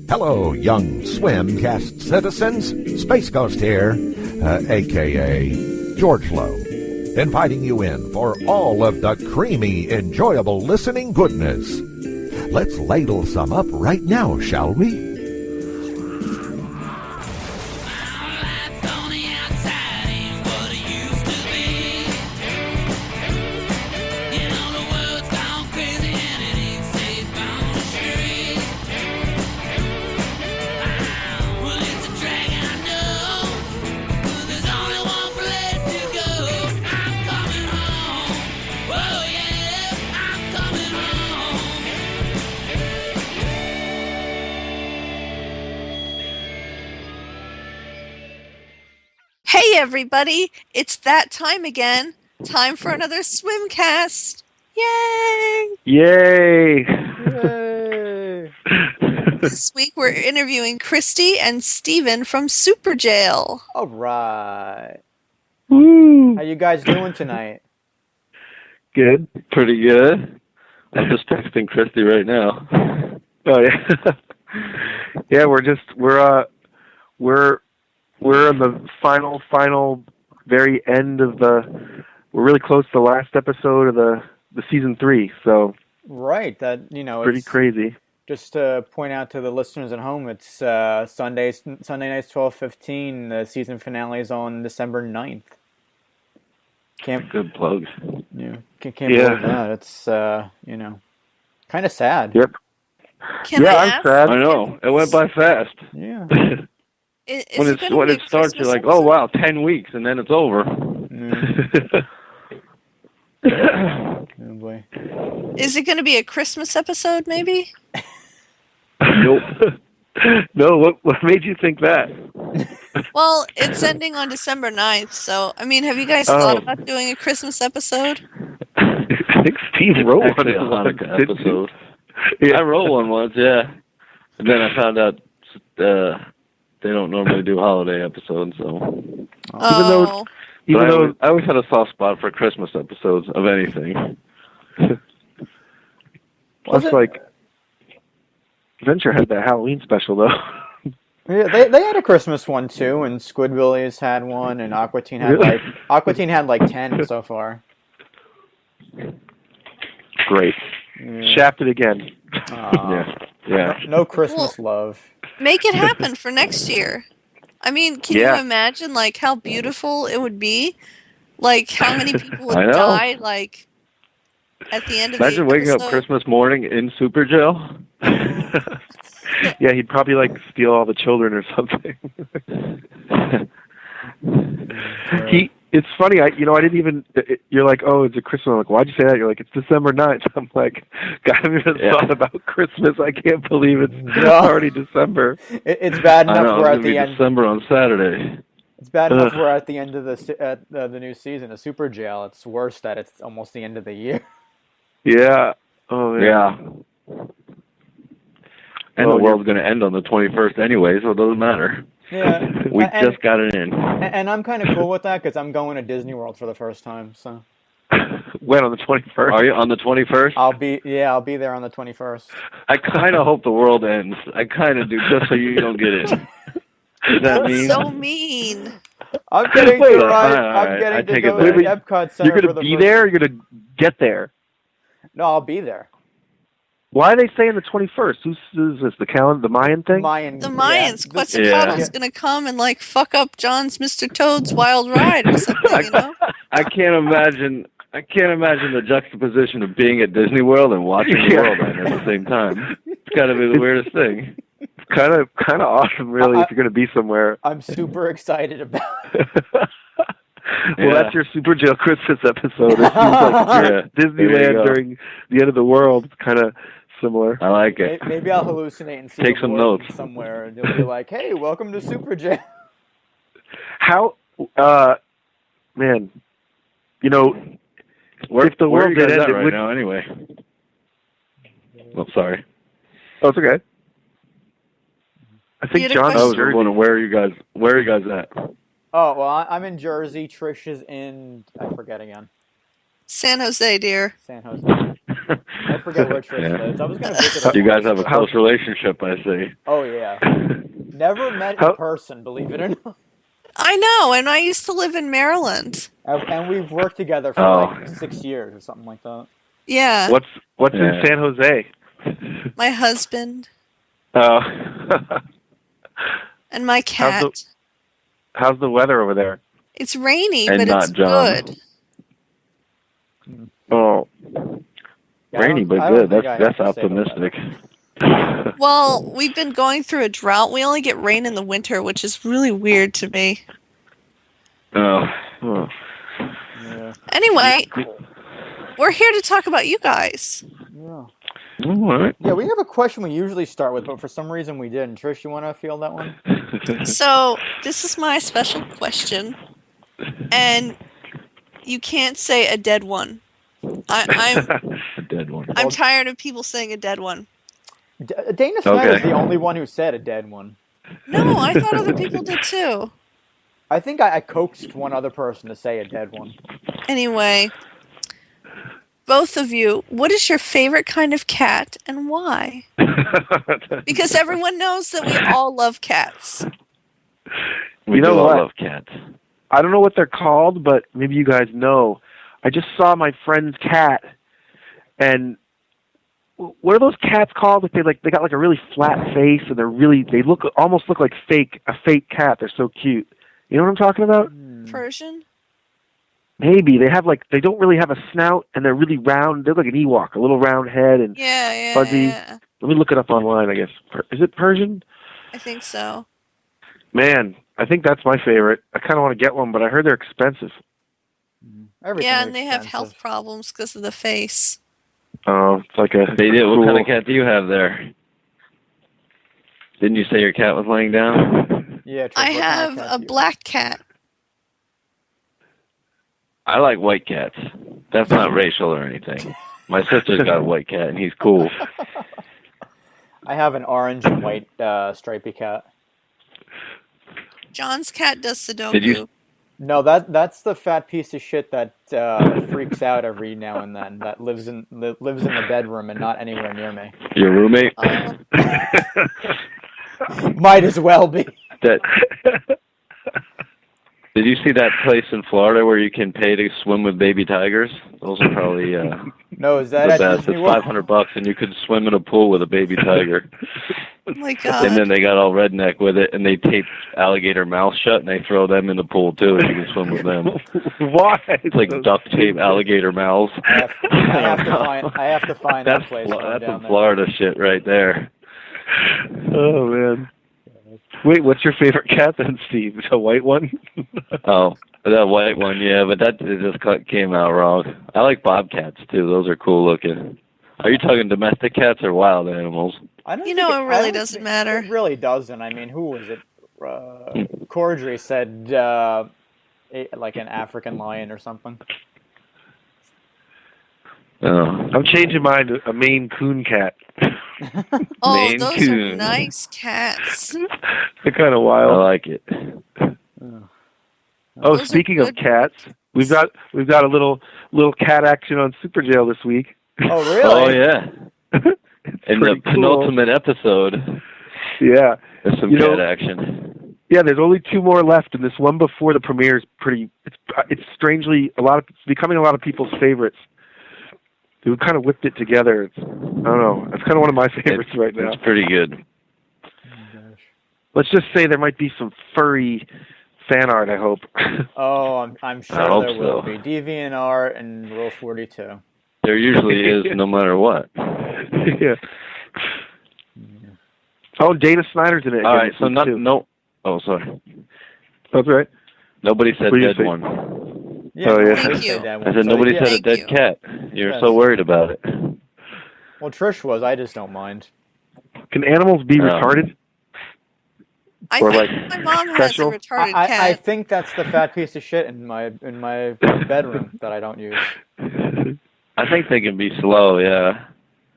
Hello, young Swimcast citizens. Space Ghost here, a.k.a. George Lowe, inviting you in for all of the creamy, enjoyable listening goodness. Let's ladle some up right now, shall we? Hey everybody, it's that time again. Time for another Swimcast. Yay! Yay! Yay! This week we're interviewing Christy and Steven from Superjail. All right. Woo! How you guys doing tonight? Good. Pretty good. I'm just texting Christy right now. Oh yeah. Yeah, we're in the final very end of we're really close to the last episode of the season 3, so Right. pretty it's, crazy. Just to point out to the listeners at home, it's Sunday nights 12:15. The season finale is on December 9th. Good plug. Can't believe that. It's kind of sad. Yep. Can I I'm ask? sad. I know. It went by fast. Yeah. When it starts, you're like, oh wow, 10 weeks, and then it's over. Oh boy. Is it going to be a Christmas episode, maybe? Nope. No, what made you think that? Well, it's ending on December 9th, so, I mean, have you guys thought about doing a Christmas episode? I think Steve wrote one. Actually, a Hanukkah episode. Yeah. I wrote one once, yeah. And then I found out they don't normally do holiday episodes, so. Even though I always had a soft spot for Christmas episodes of anything. Plus, like, Adventure had that Halloween special, though. Yeah, they had a Christmas one too, and Squidbillies had one, and Aqua Teen had like 10 so far. Great. Yeah. Shafted again. Yeah. No Christmas love. Make it happen for next year. I mean, can you imagine, like, how beautiful it would be? Like, how many people would die, like, at the end of the episode? Imagine waking up Christmas morning in Superjail. Yeah, he'd probably, like, steal all the children or something. It's funny, I didn't even, you're like, oh, it's a Christmas. I'm like, why'd you say that? You're like, it's December 9th. I'm like, God, I haven't even thought about Christmas. I can't believe it's already December. It's bad enough we're at the end. December on Saturday. It's bad enough we're at the end of the new season of Superjail. It's worse that it's almost the end of the year. Yeah. Oh, yeah. And the world's going to end on the 21st anyway, so it doesn't matter. Yeah. We just got it in. And I'm kind of cool with that because I'm going to Disney World for the first time. So. When, on the 21st? Are you on the 21st? I'll be there on the 21st. I kind of hope the world ends. I kind of do, just so you don't get it. Does that mean? So mean. I'm getting to go to the Epcot Center. You're going to be there or you're going to get there? No, I'll be there. Why are they saying the 21st? Who's this? The calendar, the Mayan thing? The Mayans. Quetzalcoatl's going to come and, like, fuck up John's Mr. Toad's Wild Ride or something, you know? I can't imagine the juxtaposition of being at Disney World and watching the world end at the same time. It's got to be the weirdest thing. It's kind of awesome, really, if you're going to be somewhere. I'm super excited about it. Well, that's your Superjail Christmas episode. It seems like Disneyland during the end of the world. It's kind of similar. I like it. Maybe I'll hallucinate and see Take some notes somewhere, and they'll be like, "Hey, welcome to Superjail." How, man, if the world did end, it would now anyway. Oh, sorry. Oh, it's okay. I think John's I was wondering where are you guys at? Oh, well, I'm in Jersey. Trish is in, I forget again. San Jose, dear. San Jose. I forget where Trish lives. I was going to visit her. You guys have a close relationship, I see. Oh, yeah. Never met in person, believe it or not. I know, and I used to live in Maryland. And we've worked together for like 6 years or something like that. Yeah. What's in San Jose? My husband. Oh. And my cat. How's the weather over there? It's rainy, And but not it's John. good. Oh. Yeah, Rainy, but good. That's optimistic. Well, we've been going through a drought. We only get rain in the winter, which is really weird to me. Oh. Yeah. Anyway, we're here to talk about you guys. Yeah. All right. Yeah, we have a question we usually start with, but for some reason we didn't. Trish, you want to field that one? So, this is my special question. And you can't say a dead one. I'm A dead one. I'm tired of people saying a dead one. Dana Snyder's the only one who said a dead one. No, I thought other people did too. I think I coaxed one other person to say a dead one. Anyway, both of you, what is your favorite kind of cat and why? Because everyone knows that we all love cats. We know do all what? love cats. I don't know what they're called, but maybe you guys know. I just saw my friend's cat, and what are those cats called? They got like a really flat face, and they almost look like a fake cat. They're so cute. You know what I'm talking about? Persian? Maybe they don't really have a snout, and they're really round. They're like an Ewok, a little round head and fuzzy. Yeah. Let me look it up online. I guess is it Persian? I think so. Man, I think that's my favorite. I kind of want to get one, but I heard they're expensive. And they have health problems because of the face. Oh, it's like a... They do. What kind of cat do you have there? Didn't you say your cat was laying down? Yeah, I have a black cat. I like white cats. That's not racial or anything. My sister's got a white cat, and he's cool. I have an orange and white stripy cat. John's cat does Sudoku. Did you... No, that's the fat piece of shit that freaks out every now and then. That lives in the bedroom and not anywhere near me. Your roommate? Might as well be. Did you see that place in Florida where you can pay to swim with baby tigers? Those are probably no, is that the at best. Disney It's World? $500 and you could swim in a pool with a baby tiger. Oh my God. And then they got all redneck with it, and they tape alligator mouths shut, and they throw them in the pool too, and you can swim with them. Why? It's like duct tape alligator mouths. I have to find that place. That's some Florida shit right there. Oh man. Wait, what's your favorite cat then, Steve? Is it a white one? Oh, that white one, yeah, but that just came out wrong. I like bobcats too; those are cool looking. Are you talking domestic cats or wild animals? It really doesn't matter. It really doesn't. I mean, who was it? Cordry said like an African lion or something. Oh. I'm changing mine to a Maine Coon cat. Oh, Maine those Coon. are nice cats. They're kind of wild. I like it. Oh, speaking of cats, we've got a little cat action on Superjail this week. Oh, really? Oh, yeah. In the cool. penultimate episode. Yeah. There's some cat action. Yeah, there's only 2 more left, and this one before the premiere is it's strangely it's becoming a lot of people's favorites. We kind of whipped it together. I don't know. It's kind of one of my favorites right now. It's pretty good. Oh, gosh. Let's just say there might be some furry fan art, I hope. Oh, I'm sure there will be. DeviantArt and Rule 42. There usually is, no matter what. Yeah. Oh, Dana Snyder's in it again. All right, so no. Oh, sorry. That's right. Nobody said dead one. Yeah, oh, yeah. Thank you. I said nobody said a dead cat. You're so worried about it. Well, Trish was. I just don't mind. Can animals be retarded? I Or think like my mom has a special? retarded I cat. think that's the fat piece of shit in my bedroom that I don't use. I think they can be slow, yeah.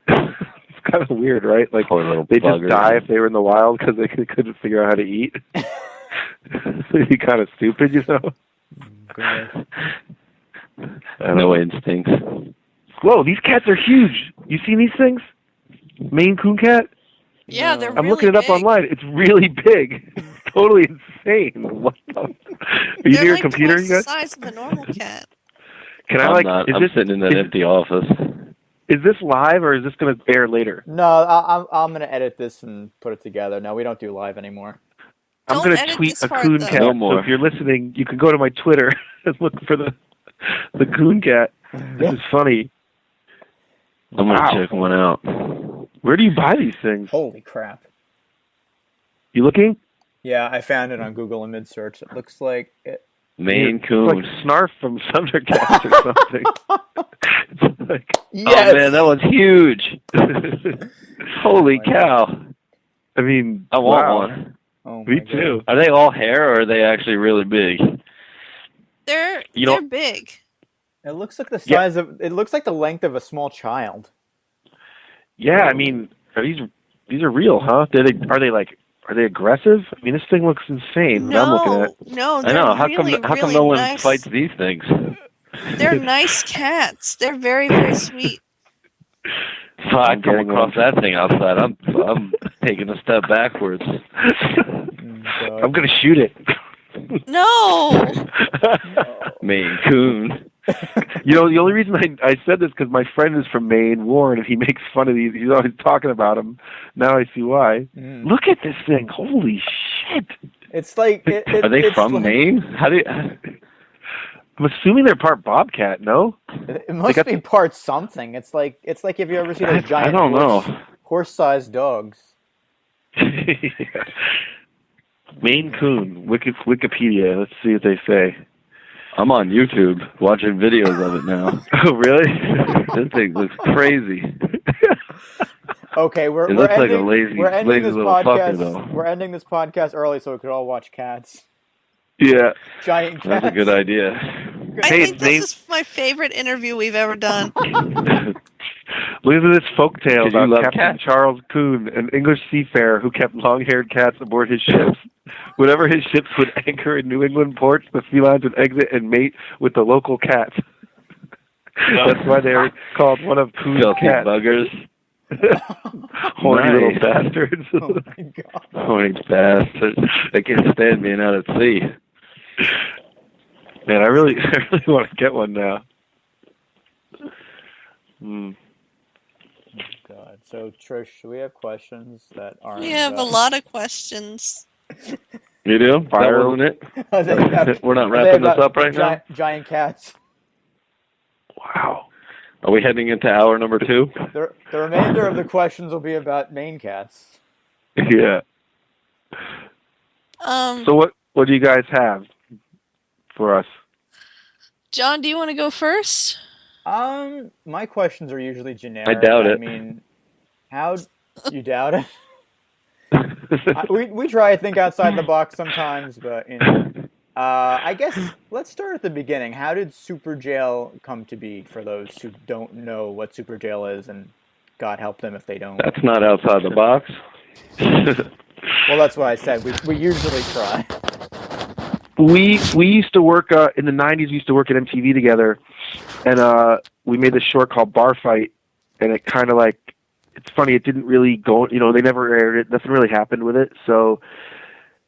It's kind of weird, right? Like Poor little they just buggers. die if they were in the wild because they couldn't figure out how to eat. It'd be kind of stupid, you know. No instincts. Whoa, these cats are huge. You seen these things? Maine Coon cat? Yeah, they're I'm really looking it up big. online. It's really big. It's totally insane. What the? Are you They're near like a computer, twice you guys? the size of a normal cat. Can I I'm like? not. Is I'm this, sitting in an empty office. Is this live or is this going to air later? No, I'm gonna edit this and put it together. No, we don't do live anymore. I'm Don't going to edit tweet this a part, coon though. cat. No So more. if you're listening, you can go to my Twitter and look for the coon cat. This is funny. I'm gonna Wow. check one out. Where do you buy these things? Holy crap! You looking? Yeah, I found it on Google Image Search. It looks like it. Maine It's Coon. like Snarf from Thundercats or something. It's like, Oh man, that was huge! Holy Oh, cow! I mean, I want wow. one. Oh Me my God. too. Are they all hair or are they actually really big? They're You know- they're big. It looks like the Yeah. size of. It looks like the length of a small child. Yeah, I mean, are these are real, huh? Are they aggressive? I mean, this thing looks insane. What I'm looking No, at. no, I they're know. How really, come really no one nice. fights these things? They're nice cats. They're very, very sweet. If I come getting across one. that thing outside, I'm taking a step backwards. God. I'm gonna shoot it. No. Maine Coon. You know, the only reason I said this because my friend is from Maine, Warren, and he makes fun of these. He's always talking about them. Now I see why. Look at this thing! Holy shit! It's like. Are they it's from like, Maine? How do you? I'm assuming they're part bobcat. No? It must got- be part something. It's like if you ever see those giant I don't know. horse-sized dogs. Maine Coon, Wikipedia. Let's see what they say. I'm on YouTube watching videos of it now. Oh, really? This thing looks crazy. Okay, It we're looks like ending, a lazy this little podcast. fucker, though. We're ending this podcast early so we could all watch cats. Yeah. Giant cats. That's a good idea. I Hey, think this is my favorite interview we've ever done. Look at this folktale Did you about love Captain cats? Charles Coon, an English seafarer who kept long-haired cats aboard his ships. Whenever his ships would anchor in New England ports, the felines would exit and mate with the local cats. That's why they're called one of Coon's Filthy cats. buggers. Horny little Nice. bastards. Oh my God. Horny bastards. I can't stand being out at sea. Man, I really want to get one now. God. So Trish, we have questions that aren't. We have a lot of questions. You do? Fire. That wasn't it? We're not Are they wrapping this about up right now? Giant cats. Wow. Are we heading into hour number 2? The remainder of the questions will be about Maine cats. Yeah. So what do you guys have for us? John, do you want to go first? My questions are usually generic. I doubt it. I mean, how you doubt it? We try to think outside the box sometimes, but you know. I guess let's start at the beginning. How did Superjail come to be? For those who don't know what Superjail is, and God help them if they don't. That's not outside the box. Well, that's what I said. We usually try. We used to work in the 90s. We used to work at MTV together, and we made this short called Bar Fight, and it kind of like, it's funny, it didn't really go, you know, they never aired it, nothing really happened with it, so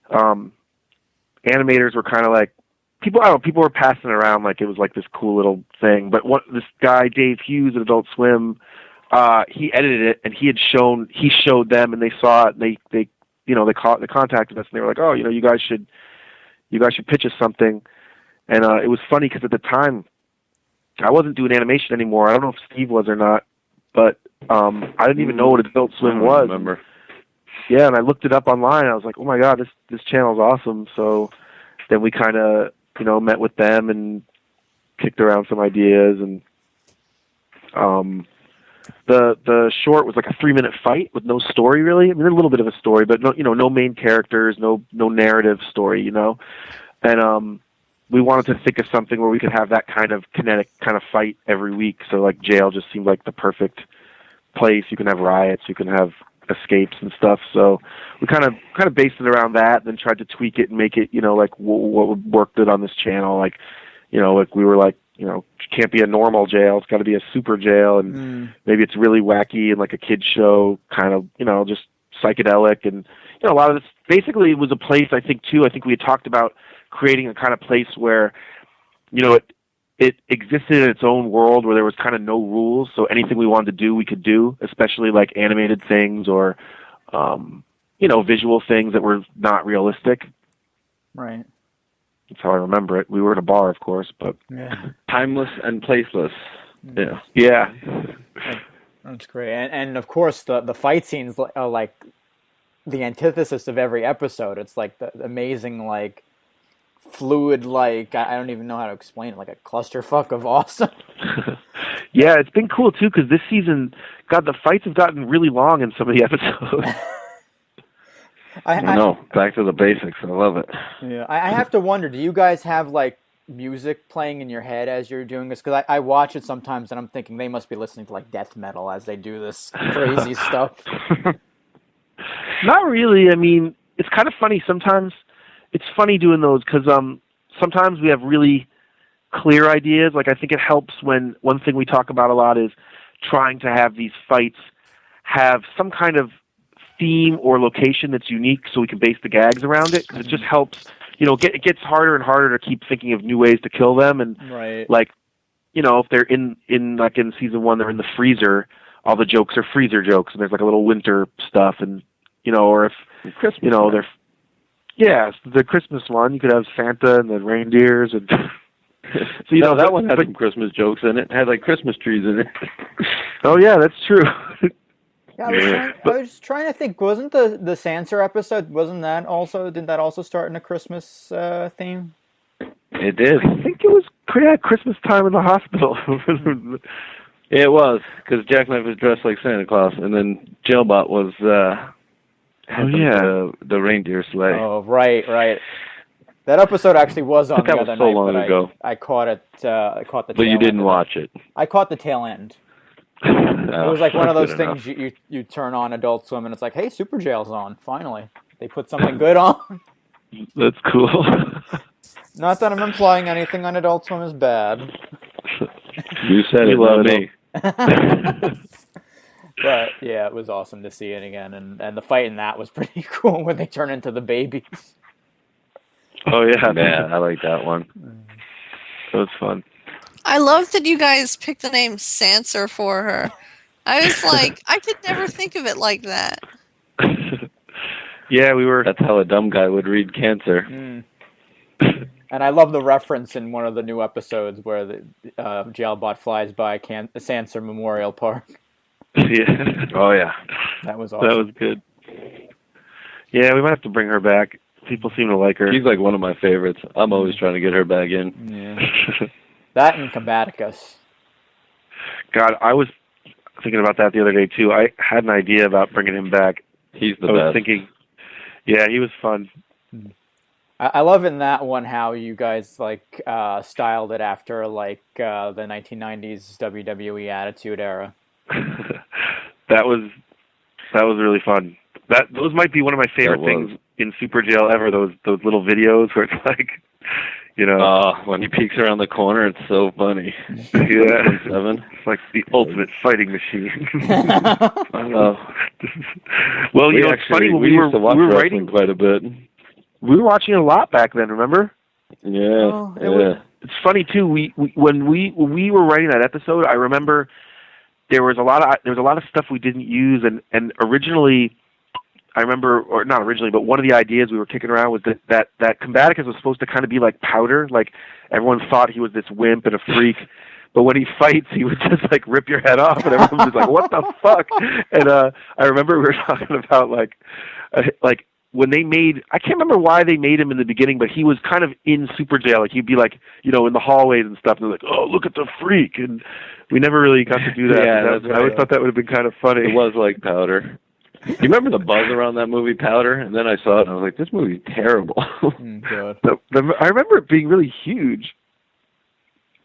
animators were kind of like, people were passing it around like it was like this cool little thing, but this guy, Dave Hughes at Adult Swim, he edited it, and he showed them, and they saw it, and they contacted us, and they were like, oh, you know, you guys should pitch us something. And it was funny because at the time, I wasn't doing animation anymore. I don't know if Steve was or not, but I didn't even know what Adult Swim was. I remember. Yeah, and I looked it up online. And I was like, oh my God, this channel's awesome. So then we kind of, you know, met with them and kicked around some ideas. And the short was like a 3-minute fight with no story really. I mean, a little bit of a story, but no, you know, no main characters, no narrative story, you know. And we wanted to think of something where we could have that kind of kinetic kind of fight every week. So like jail just seemed like the perfect place. You can have riots, you can have escapes and stuff. So we kind of based it around that, and then tried to tweak it and make it, you know, like what would work good on this channel. Like, you know, like we were like can't be a normal jail. It's got to be a super jail, and maybe it's really wacky and like a kid show, kind of, just psychedelic. And a lot of this basically was a place, I think we had talked about creating a kind of place where it existed in its own world, where there was kind of no rules, so anything we wanted to do we could do, especially like animated things or visual things that were not realistic. Right. That's how I remember it. We were at a bar, of course, but timeless and placeless. Yeah. That's great. And of course the fight scenes are like the antithesis of every episode. It's like the amazing, like fluid, like I don't even know how to explain it, like a clusterfuck of awesome. Yeah, it's been cool too, because this season, God, the fights have gotten really long in some of the episodes. I know. Back to the basics. I love it. Yeah, I have to wonder, do you guys have like music playing in your head as you're doing this? Because I watch it sometimes and I'm thinking they must be listening to like death metal as they do this crazy stuff. Not really. I mean, it's kind of funny sometimes. It's funny doing those because sometimes we have really clear ideas. Like I think it helps when one thing we talk about a lot is trying to have these fights have some kind of theme or location that's unique, so we can base the gags around it. Because it just helps. It gets harder and harder to keep thinking of new ways to kill them. And like, if they're in season 1, they're in the freezer. All the jokes are freezer jokes, and there's like a little winter stuff, and or if Christmas, they're the Christmas one, you could have Santa and the reindeers, and so that one had some Christmas jokes in it. It had like Christmas trees in it. Oh yeah, that's true. I was trying to think. Wasn't the Sansa episode? Did that also start in a Christmas theme? It did. I think it was Christmas time in the hospital. It was, because Jackknife was dressed like Santa Claus, and then Jailbot was the reindeer sleigh. Oh, right. That episode actually was on the other night, long ago. I caught it. I caught the. But you didn't watch it. I caught the tail end. It was like one of those things you turn on Adult Swim and it's like, hey, Superjail's on. Finally, they put something good on. That's cool. Not that I'm implying anything on Adult Swim is bad. You said it, not me. But yeah, it was awesome to see it again, and the fight in that was pretty cool when they turn into the babies. Oh yeah, I like that one. That was fun. I love that you guys picked the name Sansa for her. I was like, I could never think of it like that. Yeah, we were. That's how a dumb guy would read cancer. And I love the reference in one of the new episodes where the Jailbot flies by Sansa Memorial Park. Yeah. Oh yeah. That was awesome. That was good. Yeah, we might have to bring her back. People seem to like her. She's like one of my favorites. I'm always trying to get her back in. Yeah. That and Karacas. God, I was thinking about that the other day too. I had an idea about bringing him back. He's the best. I was best. thinking, yeah, he was fun. I love in that one how you guys like styled it after like the 1990s WWE Attitude Era. That was really fun. Those might be one of my favorite things in Superjail ever. Those little videos where it's like, when he peeks around the corner, it's so funny. Yeah, it's like the ultimate fighting machine. I know. Well, it's funny when we were writing quite a bit. We were watching a lot back then. Remember? Yeah. It's funny too. When we were writing that episode, I remember there was a lot of stuff we didn't use, and originally, I remember, or not originally, but one of the ideas we were kicking around was that Karacas was supposed to kind of be like Powder. Like everyone thought he was this wimp and a freak, but when he fights, he would just like rip your head off, and everyone was like, "What the fuck?" And I remember we were talking about like when they made, I can't remember why they made him in the beginning, but he was kind of in Superjail. Like he'd be like, in the hallways and stuff, and they're like, "Oh, look at the freak!" And we never really got to do that. I always thought that would have been kind of funny. It was like Powder. You remember the buzz around that movie, Powder? And then I saw it, and I was like, this movie's terrible. God. I remember it being really huge.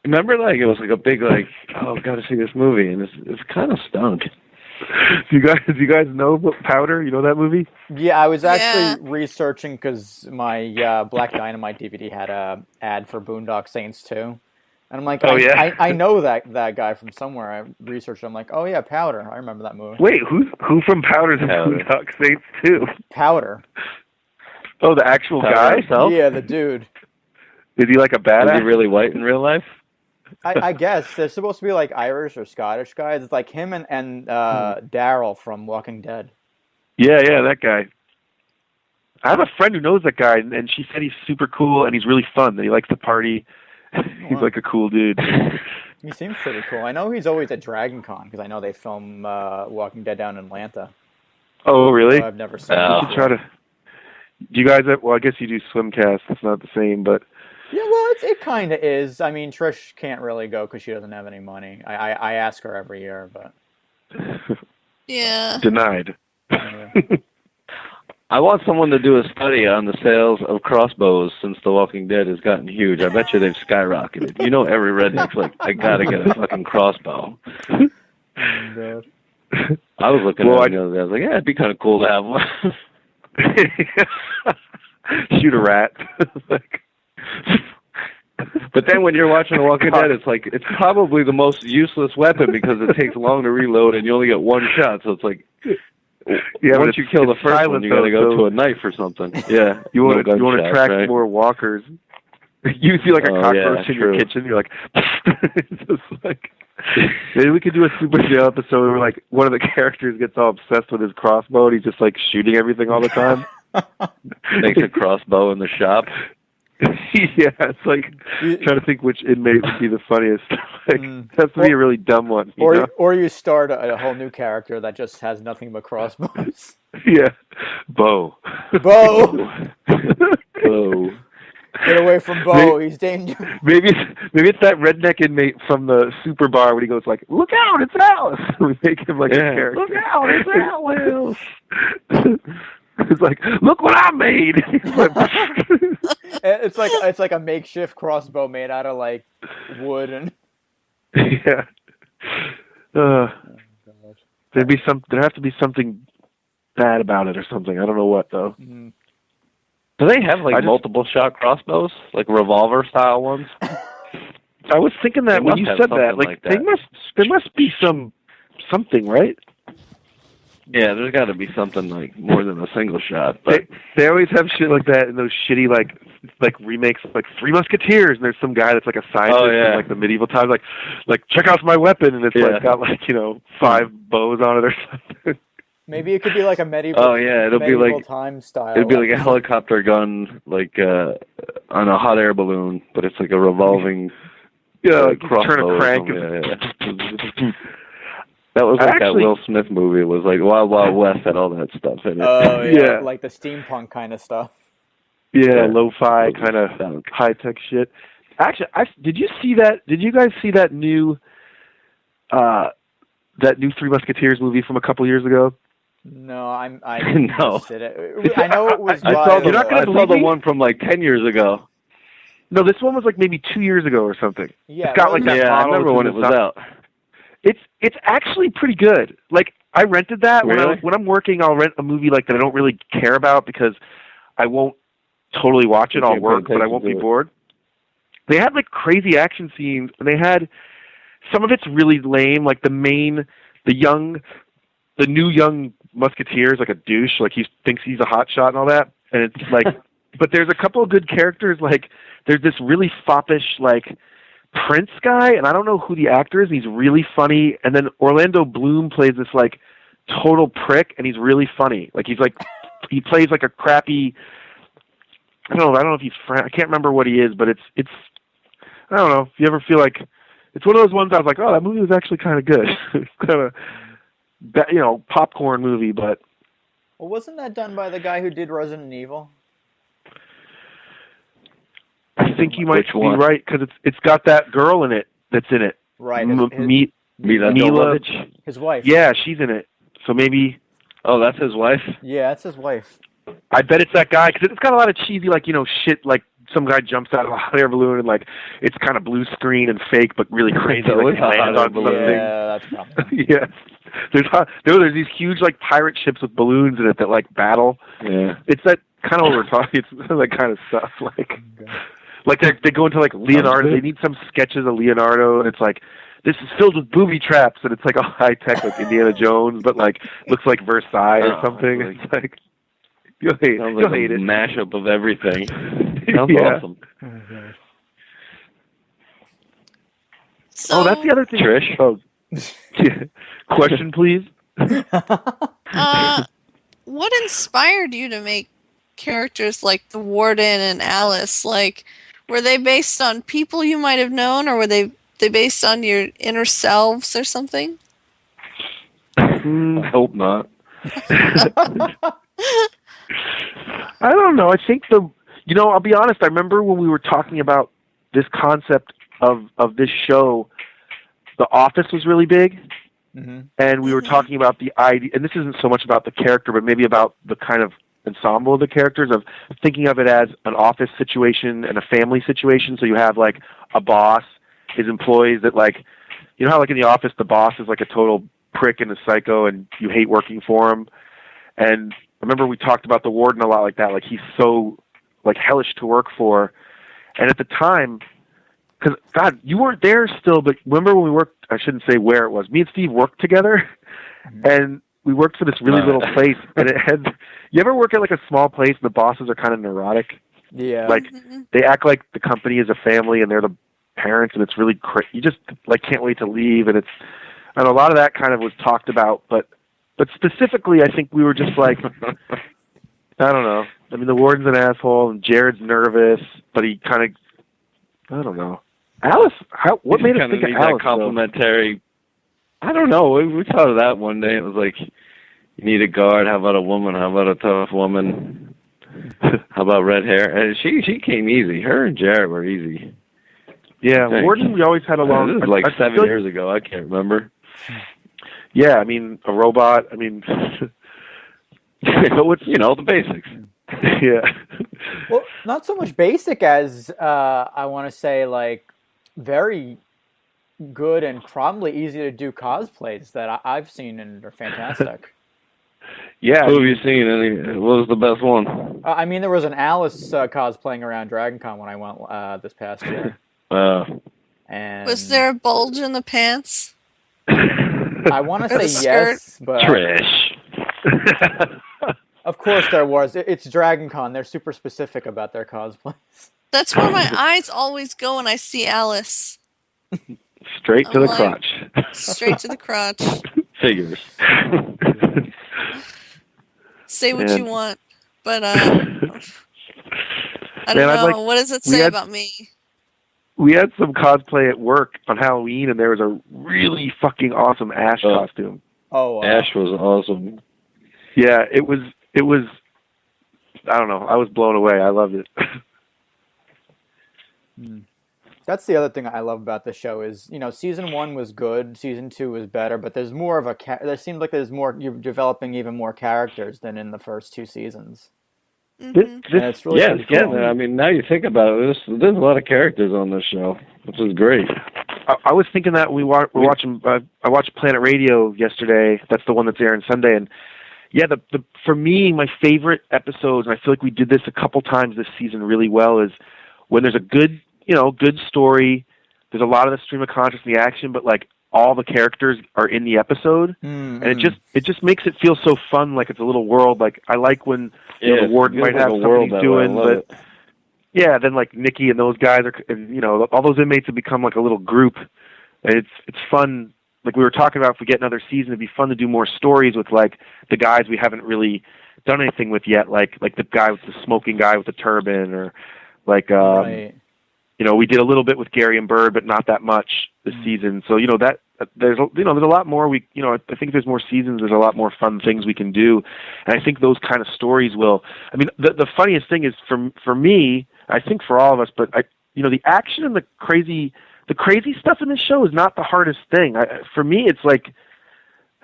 Remember, like, it was like a big, like, oh, I've got to see this movie, and it's kind of stunk. Do you guys know Powder? You know that movie? Yeah, I was actually researching because my Black Dynamite DVD had a ad for Boondock Saints 2. And I'm like, Oh, yeah? I know that guy from somewhere. I researched him. I'm like, oh yeah, Powder. I remember that movie. Wait, who from Powder's in Boondock Saints 2? Powder. Oh, the actual guy? Himself? Yeah, the dude. Is he like a badass? Is he really white in real life? I guess they're supposed to be like Irish or Scottish guys. It's like him and Daryl from Walking Dead. Yeah, that guy. I have a friend who knows that guy, and she said he's super cool and he's really fun. That he likes to party. He's like a cool dude. He seems pretty cool. I know he's always at Dragon Con because I know they film Walking Dead down in Atlanta. Oh, really? I've never seen it. Try to. Do you guys? Well, I guess you do Swimcast. It's not the same, but. Yeah, well, it kind of is. I mean, Trish can't really go because she doesn't have any money. I ask her every year, but. Yeah. Denied. Yeah. I want someone to do a study on the sales of crossbows since The Walking Dead has gotten huge. I bet you they've skyrocketed. You know, every redneck's like, I gotta get a fucking crossbow. Oh, I was looking at it the other day. I was like, yeah, it'd be kind of cool to have one. Shoot a rat. But then when you're watching The Walking Dead, it's like, it's probably the most useless weapon because it takes long to reload and you only get one shot. So it's like, yeah, once you kill the first one, you got to go to a knife or something. Yeah, you want to attract more walkers. You see like a cockroach in your kitchen, you're like, it's just like. Maybe we could do a Superjail episode where like one of the characters gets all obsessed with his crossbow and he's just like shooting everything all the time. Makes a crossbow in the shop. Yeah, it's like trying to think which inmate would be the funniest. Like, that's to be a really dumb one. Or you start a whole new character that just has nothing but crossbows. Yeah, Bo. Bo. Get away from Bo. He's dangerous. Maybe it's that redneck inmate from the super bar when he goes like, "Look out, it's Alice." We make him like a character. Look out, it's Alice. It's like, look what I made. It's like a makeshift crossbow made out of like wood and. Yeah. There'd have to be something bad about it or something. I don't know what though. Mm-hmm. Do they have like multiple shot crossbows, like revolver style ones? I was thinking that when you said that, like there must be something, right? Yeah, there's got to be something like more than a single shot. But they always have shit like that in those shitty like remakes, like Three Musketeers, and there's some guy that's like a scientist from like the medieval times, like check out my weapon, and it's like got like 5 bows on it or something. Maybe it could be like a medieval. Oh yeah, it'll be like time style. It'll be like a helicopter gun, like on a hot air balloon, but it's like a revolving. Turn a crank. That was like that Will Smith movie. It was like Wild Wild West had all that stuff in it. Oh yeah, like the steampunk kind of stuff. Yeah, lo-fi kind of high-tech shit. Actually, did you see that? Did you guys see that new Three Musketeers movie from a couple years ago? No, I no. I know it was. I saw the one from like 10 years ago. No, this one was like maybe 2 years ago or something. Yeah, it's got like that. Yeah, I remember when it was out. It's actually pretty good. Like I rented that really? when I'm working. I'll rent a movie like that I don't really care about because I won't totally watch it. I'll work, but I won't be bored. They had like crazy action scenes, and they had some of it's really lame. Like the new young Musketeer is like a douche. Like he thinks he's a hotshot and all that, and it's like. But there's a couple of good characters. Like there's this really foppish like Prince guy, and I don't know who the actor is. And he's really funny. And then Orlando Bloom plays this like total prick, and he's really funny. Like he plays like a crappy. I don't know if he's I can't remember what he is, but it's. I don't know if you ever feel like it's one of those ones. I was like, oh, that movie was actually kind of good. It's kind of popcorn movie, but. Well, wasn't that done by the guy who did Resident Evil? I think you might be right because it's got that girl in it that's in it. Right. Mila Jovovich. His wife. Yeah, she's in it. So maybe. Oh, that's his wife? Yeah, that's his wife. I bet it's that guy because it's got a lot of cheesy, like shit. Like some guy jumps out of a hot air balloon and like it's kind of blue screen and fake, but really crazy. Like lands on something. Yeah, that's probably. Yeah. There's these huge like pirate ships with balloons in it that like battle. Yeah. It's that kind of what we're talking. It's that kind of stuff. Like they go into like Leonardo. They need some sketches of Leonardo, and it's like this is filled with booby traps, and it's like a high tech like Indiana Jones, but like looks like Versailles or something. It's like you'll hate it. Mashup of everything. Sounds awesome. So, that's the other thing. Trish. Oh, question, please. What inspired you to make characters like the Warden and Alice? Like, were they based on people you might have known, or were they based on your inner selves or something? I hope not. I don't know. I think I'll be honest. I remember when we were talking about this concept of this show, The Office was really big. Mm-hmm. And we were talking about the idea, and this isn't so much about the character, but maybe about the kind of ensemble of the characters, of thinking of it as an office situation and a family situation. So you have like a boss, his employees that like, you know how like in the office, the boss is like a total prick and a psycho and you hate working for him. And I remember we talked about the Warden a lot like that. Like he's so like hellish to work for. And at the time, because, God, you weren't there still, but remember when we worked, I shouldn't say where it was, me and Steve worked together, and we worked for this really little place, and it had, you ever work at like a small place and the bosses are kind of neurotic? Yeah. Like, they act like the company is a family and they're the parents, and it's really, you just, like, can't wait to leave, and and a lot of that kind of was talked about, but specifically, I think we were just like, I don't know. I mean, the Warden's an asshole, and Jared's nervous, but he kind of, I don't know. Alice, what made us think of Alice? That complimentary. I don't know. We thought of that one day. It was like, you need a guard. How about a woman? How about a tough woman? How about red hair? And she came easy. Her and Jared were easy. Yeah, Warden, we always had a long. This is like 7 years ago. I can't remember. Yeah, I mean, a robot. I mean, but what's the basics. Yeah. Well, not so much basic as I want to say like very good and probably easy to do cosplays that I've seen and are fantastic. Yeah. Who have you seen? What was the best one? I mean, there was an Alice cosplaying around DragonCon when I went this past year. And was there a bulge in the pants? I want to say yes, but Trish. Of course there was. It's DragonCon. They're super specific about their cosplays. That's where my eyes always go when I see Alice. Straight to the crotch. Straight to the crotch. Figures. Say what you want, but I don't know. What does it say about me? We had some cosplay at work on Halloween, and there was a really fucking awesome Ash costume. Oh, wow. Ash was awesome. Yeah, it was. I don't know. I was blown away. I loved it. That's the other thing I love about the show is, season 1 was good, season 2 was better, but there's more of there seems like you're developing even more characters than in the first 2 seasons. Mm-hmm. It's really cool. I mean, now you think about it, there's a lot of characters on this show, which is great. I was thinking that we're watching. I watched Planet Radio yesterday. That's the one that's airing Sunday, and yeah, for me, my favorite episodes, and I feel like we did this a couple times this season really well, is when there's a good story. There's a lot of the stream of consciousness in the action, but like all the characters are in the episode, and it just makes it feel so fun, like it's a little world. Like I like when the Warden might have something he's doing, but yeah, then like Nikki and those guys are, all those inmates have become like a little group, and it's fun. Like we were talking about, if we get another season, it'd be fun to do more stories with like the guys we haven't really done anything with yet, like the guy with the smoking guy with the turban, or like we did a little bit with Gary and Bird, but not that much this season. So that there's a lot more I think if there's more seasons, there's a lot more fun things we can do, and I think those kind of stories will. I mean, the funniest thing is for me, I think for all of us, but the action and the crazy stuff in this show is not the hardest thing. For me, it's like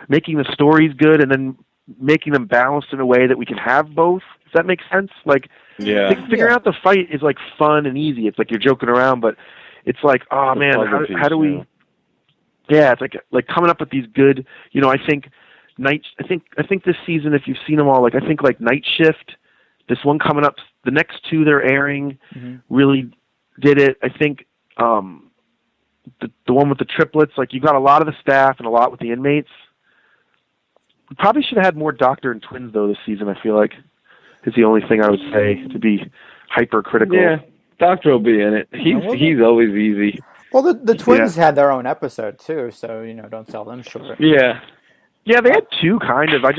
making the stories good and then making them balanced in a way that we can have both. Does that make sense? Like, figuring out the fight is like fun and easy. It's like you're joking around, but it's like, oh man, how do we? Yeah, it's like coming up with these good. I think I think this season, if you've seen them all, like I think like Night Shift, this one coming up, the next 2 they're airing, really did it. I think the one with the triplets, like you got a lot of the staff and a lot with the inmates. We probably should have had more doctor and twins though this season. I feel like is the only thing I would say to be hypercritical. Yeah, Doctor will be in it. He's always easy. Well, the twins had their own episode too, so don't sell them short. Yeah. Yeah, they had two kind of. I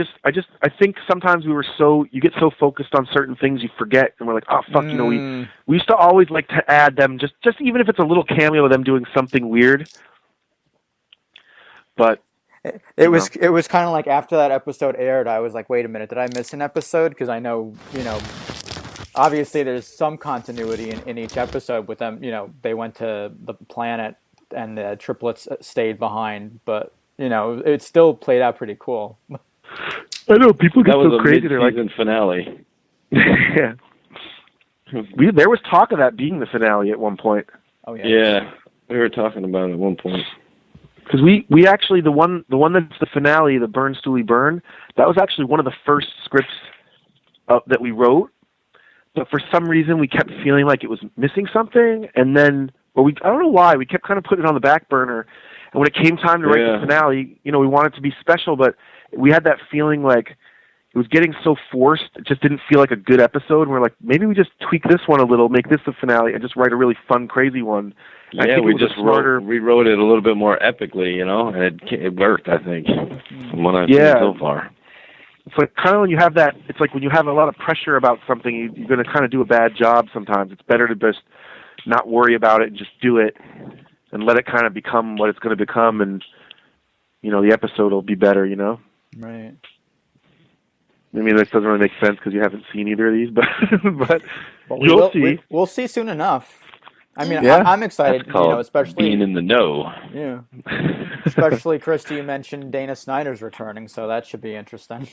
think sometimes you get so focused on certain things you forget, and we're like, oh fuck, we used to always like to add them, just even if it's a little cameo of them doing something weird. But it was kind of like after that episode aired, I was like, wait a minute, did I miss an episode? Because I know obviously there's some continuity in each episode with them. They went to the planet and the triplets stayed behind, but. It still played out pretty cool. I know people get so crazy. They're like finale. Yeah, there was talk of that being the finale at one point. Oh yeah. Yeah, we were talking about it at one point. Because we actually the one that's the finale, the Burn Stooley Burn, that was actually one of the first scripts that we wrote. But for some reason, we kept feeling like it was missing something, and then, I don't know why, we kept kind of putting it on the back burner. And when it came time to write the finale, we wanted it to be special, but we had that feeling like it was getting so forced. It just didn't feel like a good episode. And we're like, maybe we just tweak this one a little, make this the finale, and just write a really fun, crazy one. And yeah, we just rewrote it a little bit more epically, and it worked, I think, from what I've seen so far. It's like kind of when you have that, it's like when you have a lot of pressure about something, you're going to kind of do a bad job sometimes. It's better to just not worry about it and just do it. And let it kind of become what it's going to become, and the episode will be better. Right. I mean, this doesn't really make sense because you haven't seen either of these, but you'll see. We'll see soon enough. I mean, I'm excited. Especially being in the know. Yeah. Especially Christy, you mentioned Dana Snyder's returning, so that should be interesting.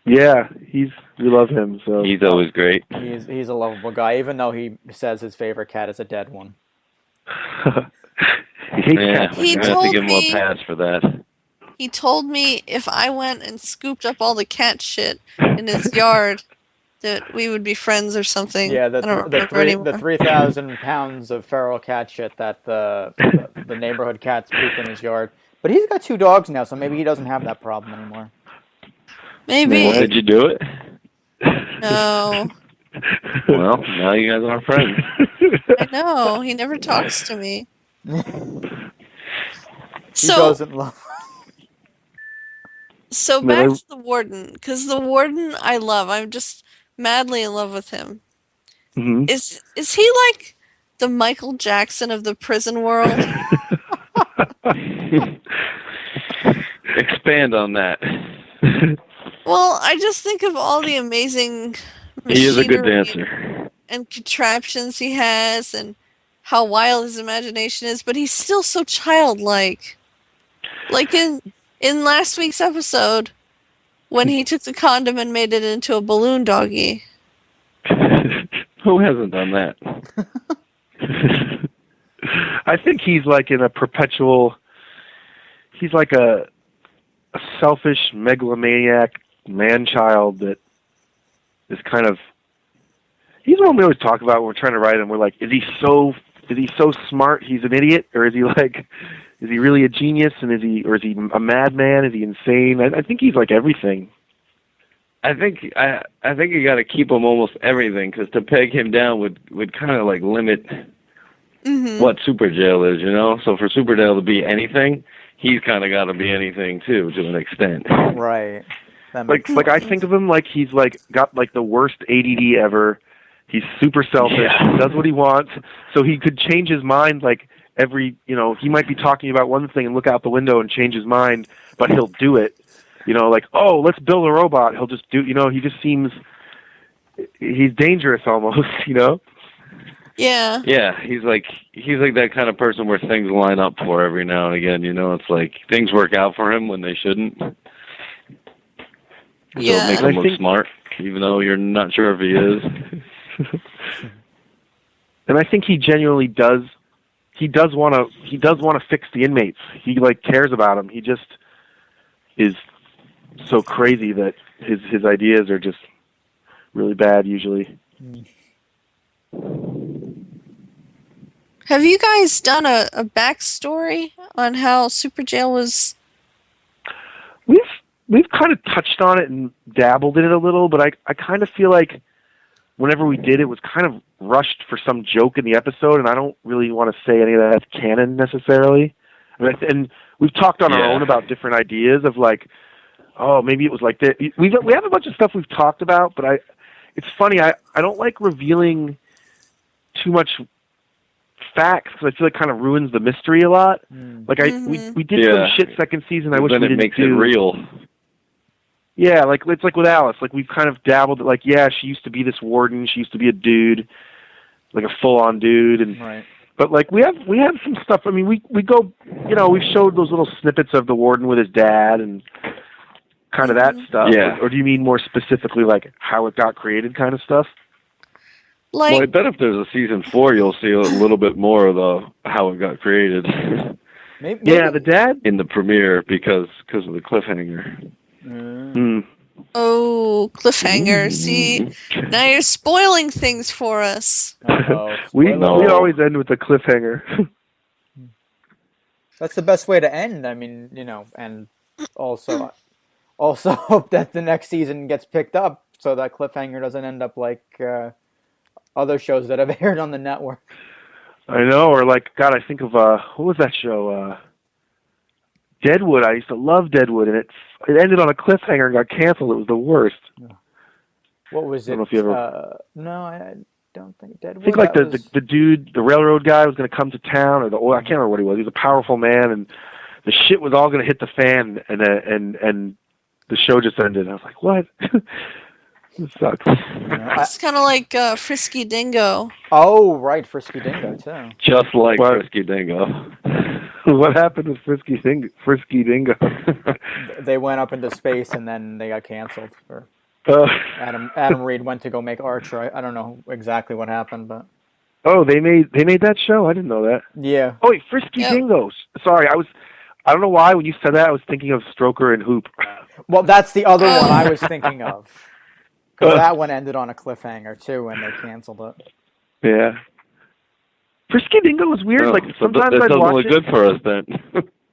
Yeah, we love him. So he's always great. He's a lovable guy, even though he says his favorite cat is a dead one. He have to give him a pass for that. He told me if I went and scooped up all the cat shit in his yard, that we would be friends or something. Yeah, the 3,000 pounds of feral cat shit that the neighborhood cats poop in his yard. But he's got 2 dogs now, so maybe he doesn't have that problem anymore. Maybe. Well, did you do it? No. Well, now you guys are friends. I know. He never talks to me. He doesn't love. So back to the warden, because the warden I love. I'm just madly in love with him. Mm-hmm. Is he like the Michael Jackson of the prison world? Expand on that. Well, I just think of all the amazing he is a good dancer and contraptions he has, and how wild his imagination is, but he's still so childlike. Like in last week's episode, when he took the condom and made it into a balloon doggy. Who hasn't done that? I think he's like in a perpetual... He's like a selfish, megalomaniac man-child that is kind of... He's what we always talk about when we're trying to write him. We're like, is he so smart he's an idiot, or is he really a genius, and is he a madman? Is he insane? I think he's like everything. I think you got to keep him almost everything, because to peg him down would kind of like limit what Superjail is, So for Superjail to be anything, he's kind of got to be anything too, to an extent. Right. Like I think of him like he's like got like the worst ADD ever. He's super selfish. Yeah. He does what he wants. So he could change his mind like every, he might be talking about one thing and look out the window and change his mind, but he'll do it. Like, oh, let's build a robot. He'll just do, he just seems, he's dangerous almost, Yeah. Yeah, he's like that kind of person where things line up for every now and again, It's like things work out for him when they shouldn't. Yeah. So it makes him look smart, even though you're not sure if he is. And I think he genuinely does. He does want to fix the inmates. He cares about them. He just is so crazy that his ideas are just really bad usually. Have you guys done a backstory on how Superjail was? We've kind of touched on it and dabbled in it a little, but I kind of feel like whenever we did, it was kind of rushed for some joke in the episode, and I don't really want to say any of that's canon necessarily. And we've talked on our own about different ideas of like, oh, maybe it was like that. We have a bunch of stuff we've talked about, but it's funny. I don't like revealing too much facts because I feel it kind of ruins the mystery a lot. Like we did some shit second season. I wish we didn't do. Then it makes it real. Yeah, like it's like with Alice. Like we've kind of dabbled. Like she used to be this warden. She used to be a dude, like a full-on dude, and but like we have some stuff. I mean, we go. We've showed those little snippets of the warden with his dad and kind of that stuff. Yeah. Or do you mean more specifically like how it got created, kind of stuff? Like, well, I bet if there's a season 4, you'll see a little bit more of the how it got created. Maybe. Yeah, the dad in the premiere because of the cliffhanger. Oh, cliffhanger! See, now you're spoiling things for us. We always end with a cliffhanger. That's the best way to end. I mean, and also hope that the next season gets picked up so that cliffhanger doesn't end up like other shows that have aired on the network. I know, or like, God, I think of what was that show? Deadwood. I used to love Deadwood, and it ended on a cliffhanger and got canceled. It was the worst. What was it? I don't know if you ever... no, I don't think Deadwood. I think like the dude, the railroad guy, was going to come to town, or I can't remember what he was. He was a powerful man, and the shit was all going to hit the fan, and the show just ended. I was like, what? It sucks. It's kind of like Frisky Dingo. Oh, right, Frisky Dingo too. Just like Frisky Dingo. What happened with Frisky Dingo? They went up into space and then they got canceled. Adam Reed went to go make Archer. I don't know exactly what happened, but they made that show. I didn't know that. Yeah. Oh wait, Frisky Dingoes. Sorry, I don't know why when you said that I was thinking of Stroker and Hoop. Well, that's the other one I was thinking of. Because that one ended on a cliffhanger, too, and they canceled it. Yeah. Frisky Dingo was weird. Like, sometimes I'd watch it. That doesn't look good for us, then.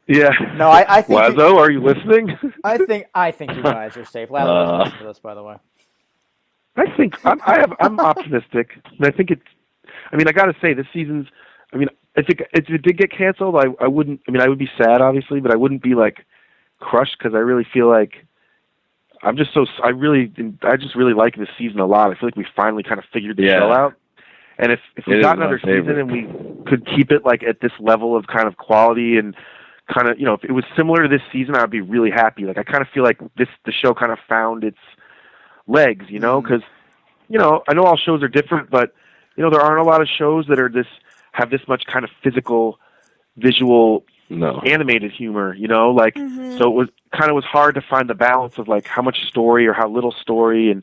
Yeah. No, I think... Lazo, are you listening? I think you guys are safe. Lazo doesn't listen to this, by the way. I think... I'm optimistic. And I think it's... I mean, I got to say, this season's... I mean, I think if it did get canceled, I wouldn't... I mean, I would be sad, obviously, but I wouldn't be, like, crushed, because I really feel like... I just really like this season a lot. I feel like we finally kind of figured the show out. And if we got another season and we could keep it like at this level of kind of quality and kind of, if it was similar to this season, I'd be really happy. Like I kind of feel like the show kind of found its legs, because, I know all shows are different, but, there aren't a lot of shows that have this much kind of physical, visual, animated humor, so it was hard to find the balance of like how much story or how little story and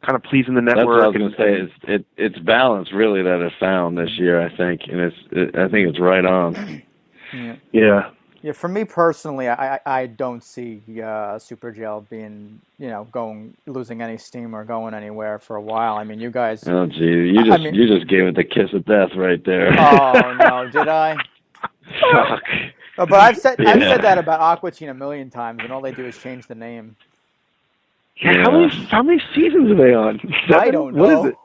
kind of pleasing the network. That's what I was going to say. It's balance really that it found this year, I think, and I think it's right on. Yeah. Yeah, for me personally, I don't see Superjail being, losing any steam or going anywhere for a while. I mean, you guys. Oh, gee, you just gave it the kiss of death right there. Oh no, did I? Fuck. But I've said that about Aqua Teen a million times, and all they do is change the name. Yeah, how many seasons are they on? 7? I don't know. What is it?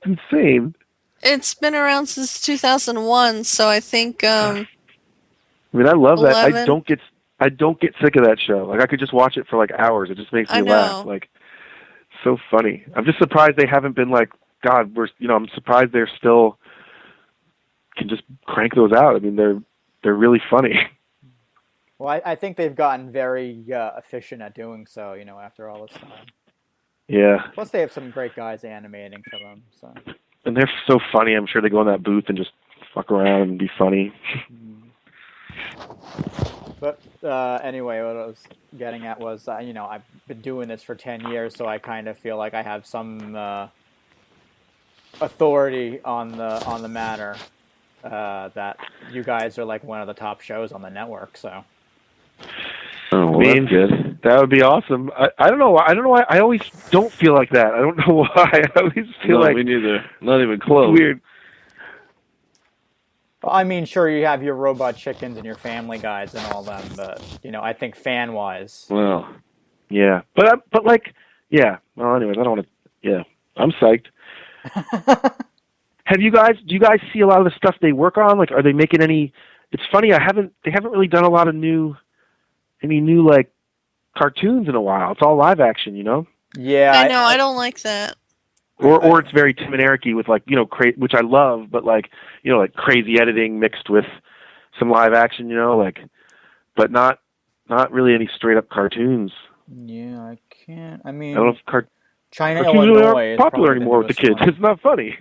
It's insane. It's been around since 2001, so I think. I mean, I love 11. that. I don't get sick of that show. Like I could just watch it for like hours. It just makes me laugh. Like, so funny. I'm just surprised they haven't been like, God, I'm surprised they're still can just crank those out. I mean, they're really funny. Well, I think they've gotten very efficient at doing so, after all this time. Yeah. Plus, they have some great guys animating for them. So. And they're so funny. I'm sure they go in that booth and just fuck around and be funny. But anyway, what I was getting at was, I've been doing this for 10 years, so I kind of feel like I have some authority on the matter. That you guys are like one of the top shows on the network, so. Oh, well, that's good. That would be awesome. I don't know why. I always don't feel like that. I don't know why. I always feel like me neither. Not even close. Weird. I mean, sure, you have your Robot Chickens and your Family Guys and all that, but I think fan-wise. Well, yeah, but like, yeah. Well, anyways, I don't want to. Yeah, I'm psyched. Do you guys see a lot of the stuff they work on? Like, are they making any? It's funny, they haven't really done a lot of any new like cartoons in a while. It's all live action, Yeah, I know. I don't like that. Or it's very Tim and Eric-y with like which I love, but like like crazy editing mixed with some live action, like, but not really any straight up cartoons. Yeah, I can't. I mean, I don't know if China, cartoons really Illinois aren't is popular probably anymore with the kids. one. It's not funny.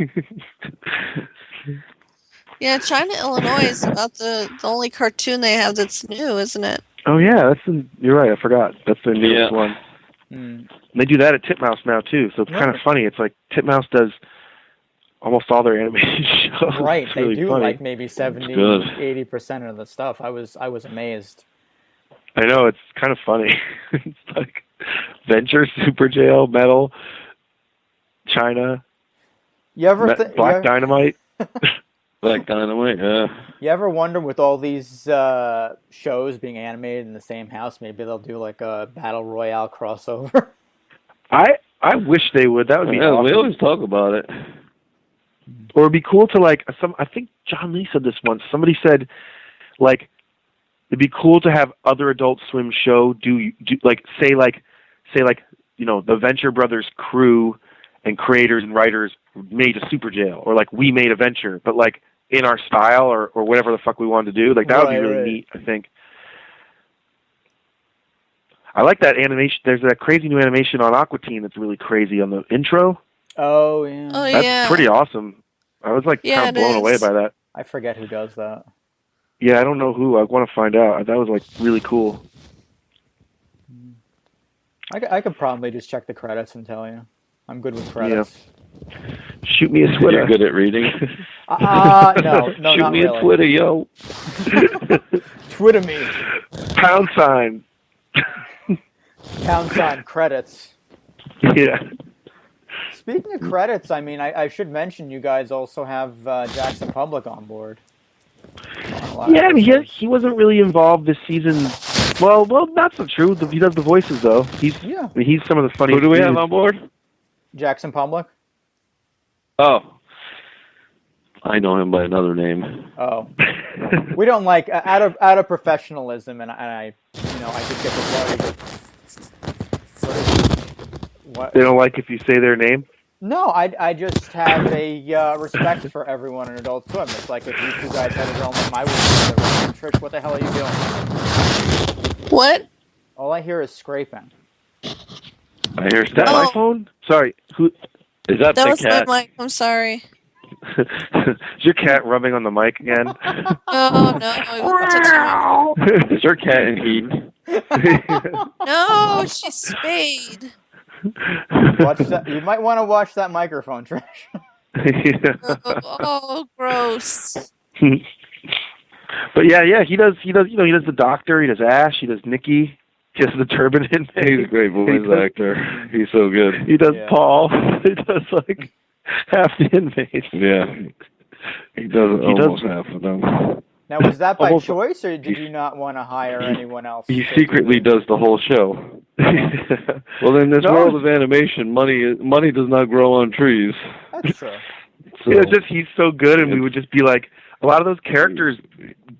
Yeah, China, Illinois is about the only cartoon they have that's new, isn't it? Oh yeah, you're right. I forgot. That's the newest one. Mm. They do that at Titmouse now too, so it's kind of funny. It's like Titmouse does almost all their animation shows. Right, It's they really do funny. like maybe 70, good. 80% of the stuff. I was amazed. I know, it's kind of funny. It's like Venture, Superjail, Metal, China, You ever Black Dynamite. Black Dynamite, yeah. You ever wonder with all these shows being animated in the same house, maybe they'll do like a battle royale crossover? I wish they would. That would be awesome. We always talk about it. Or it'd be cool to like I think John Lee said this once. Somebody said like it'd be cool to have other Adult Swim show do like say the Venture Brothers crew and creators and writers made a Superjail, or like we made a Venture, but like in our style or whatever the fuck we wanted to do. Like that would be really neat, I think. I like that animation. There's that crazy new animation on Aqua Teen that's really crazy on the intro. Oh, yeah. Oh, That's yeah. pretty awesome. I was like kind of blown away by that. I forget who does that. Yeah, I don't know who. I want to find out. That was like really cool. I could probably just check the credits and tell you. I'm good with credits. Yeah. Shoot me a Twitter. You're good at reading. No, Shoot not me really. a Twitter, yo. Twitter me. #. # credits. Yeah. Speaking of credits, I mean, I should mention you guys also have Jackson Public on board. Yeah, I mean, he wasn't really involved this season. Well, that's not true. He does the voices though. He's some of the funniest. Who do we have dudes. on board? Jackson Public. Oh. I know him by another name. Oh, we don't like out of professionalism, and I just get the what? They don't like if you say their name. No, I just have a respect for everyone in Adult Swim. It's like if you two guys had it on I would say, Trish, what the hell are you doing? What? All I hear is scraping. I hear Is that Oh. my phone? Sorry, who? Is that That the was cat? my mic. I'm sorry. Is your cat rubbing on the mic again? Oh, no. It wasn't touching me. Is your cat in heat? No, she's spayed. Watch that. You might want to watch that microphone, Trish. Oh, gross. But yeah, he does the Doctor, he does Ash, he does Nikki, he does the Turban Inmate. He's a great voice actor. He's so good. He does Yeah. Paul. He does like half the inmates. Yeah. He does almost half of them. Now, was that by Almost- choice, or did you not want to hire anyone else? He secretly does the whole show. Well, in this No, world of animation, money does not grow on trees. That's true. So, it's just he's so good, and we would just be like, a lot of those characters,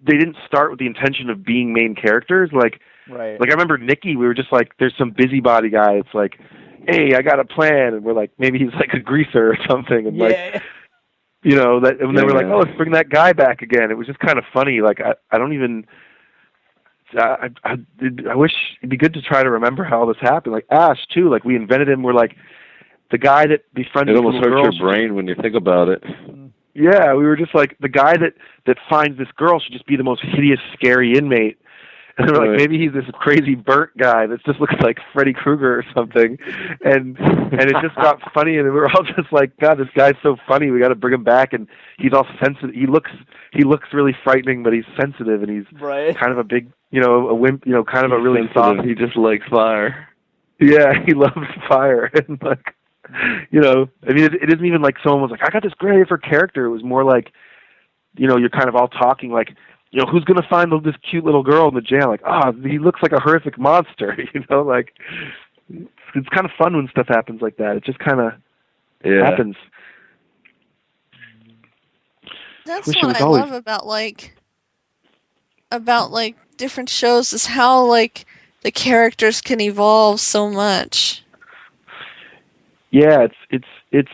they didn't start with the intention of being main characters. Like Right. I remember Nikki, we were just like, there's some busybody guy. It's like, hey, I got a plan, and we're like, maybe he's like a greaser or something, and like, Yeah. that, and they were like, Yeah. oh, let's bring that guy back again. It was just kind of funny. Like I don't even. I wish it'd be good to try to remember how all this happened. Like Ash too. Like we invented him. We're like the guy that befriended it almost little hurts girl. your brain when you think about it. Yeah, we were just like the guy that finds this girl should just be the most hideous, scary inmate. And they were like, Right. maybe he's this crazy burnt guy that just looks like Freddy Krueger or something. And it just got funny, and we were all just like, God, this guy's so funny. We got to bring him back. And he's all sensitive. He looks really frightening, but he's sensitive, and he's Right. kind of a big, a wimp, kind of a really Sensitive. soft. He just likes fire. Yeah, he loves fire. And like, I mean, it isn't even like someone was like, I got this great idea for character. It was more like, you're kind of all talking like, who's going to find this cute little girl in the jail? Like, he looks like a horrific monster, like it's kind of fun when stuff happens like that. It just kind of happens. That's what I love about different shows is how like the characters can evolve so much. Yeah, it's.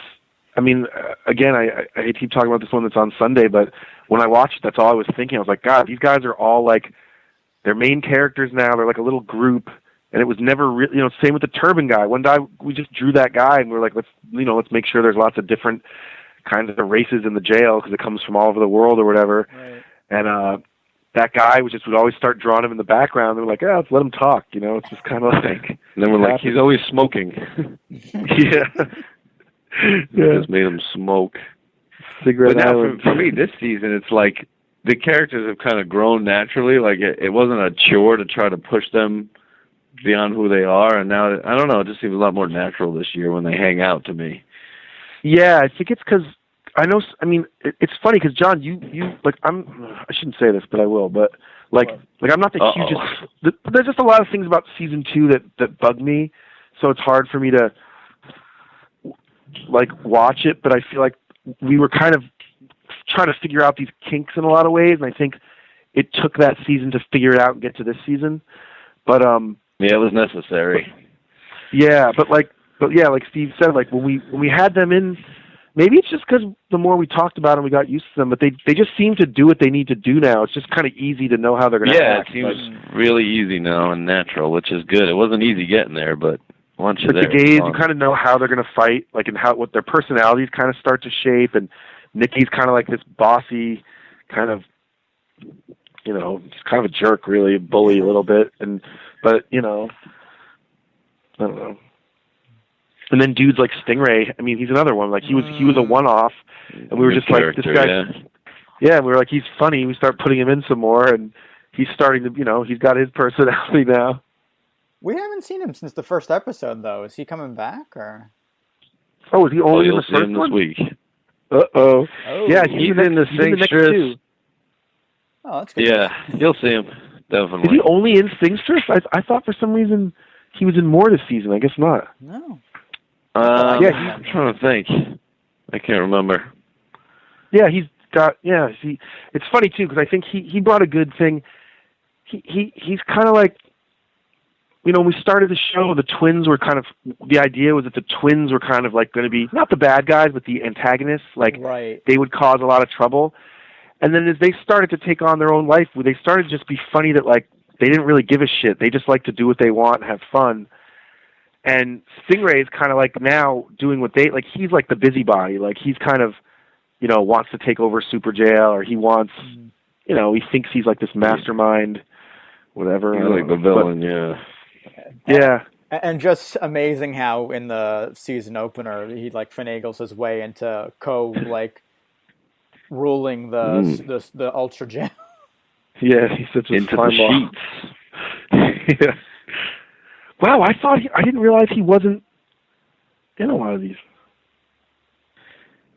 I mean, again, I hate to keep talking about this one that's on Sunday, but when I watched it, that's all I was thinking. I was like, God, these guys are all like, they're main characters now. They're like a little group, and it was never really, same with the turban guy. One guy, we just drew that guy, and we were like, let's make sure there's lots of different kinds of races in the jail because it comes from all over the world or whatever. Right. And that guy would always start drawing him in the background. And we're like, let's let him talk. It's just kind of like. And then we're like, he's always smoking. Yeah. Just made him smoke. Cigarette but now Island. for me, this season, it's like the characters have kind of grown naturally. Like it wasn't a chore to try to push them beyond who they are. And now, I don't know, it just seems a lot more natural this year when they hang out to me. Yeah, I think it's because it's funny because John, you like I shouldn't say this, but I will. But like I'm not the hugest. There's just a lot of things about season 2 that bug me, so it's hard for me to like watch it. But I feel like we were kind of trying to figure out these kinks in a lot of ways, and I think it took that season to figure it out and get to this season. But yeah, it was necessary. But yeah, like Steve said, like when we had them in, maybe it's just because the more we talked about them, we got used to them. But they just seem to do what they need to do now. It's just kind of easy to know how they're going to act. Yeah, it seems really easy now and natural, which is good. It wasn't easy getting there, but once you're there, the gays, you kind of know how they're going to fight, like and what their personalities kind of start to shape. And Nikki's kind of like this bossy, kind of, just kind of a jerk, really, a bully a little bit. But I don't know. And then dudes like Stingray, I mean, he's another one. Like he was a one-off, and we were just like, this guy. Yeah, we were like, he's funny. We start putting him in some more, and he's starting to, he's got his personality now. We haven't seen him since the first episode, though. Is he coming back, or? Oh, is he only in the first one? This week. Uh-oh. Oh. Yeah, he's in the Singstress. Oh, that's good. Yeah, you'll see him, definitely. Is he only in Singstress? I thought for some reason he was in more this season. I guess not. No. I'm trying to think. I can't remember. Yeah, he's got. Yeah, it's funny too because I think he brought a good thing. He's kind of like, when we started the show, the twins were kind of. The idea was that the twins were kind of like going to be not the bad guys, but the antagonists. Like they would cause a lot of trouble. And then as they started to take on their own life, they started to just be funny that like they didn't really give a shit. They just like to do what they want and have fun. And Stingray is kind of like now doing what they like. He's like the busybody. Like he's kind of, wants to take over Superjail, or he wants, he thinks he's like this mastermind, whatever. He's like the villain, Yeah. And just amazing how in the season opener he like finagles his way into ruling the Ultra Jail. Yeah, he's such a into the sheets. Yeah. Wow, I didn't realize he wasn't in a lot of these.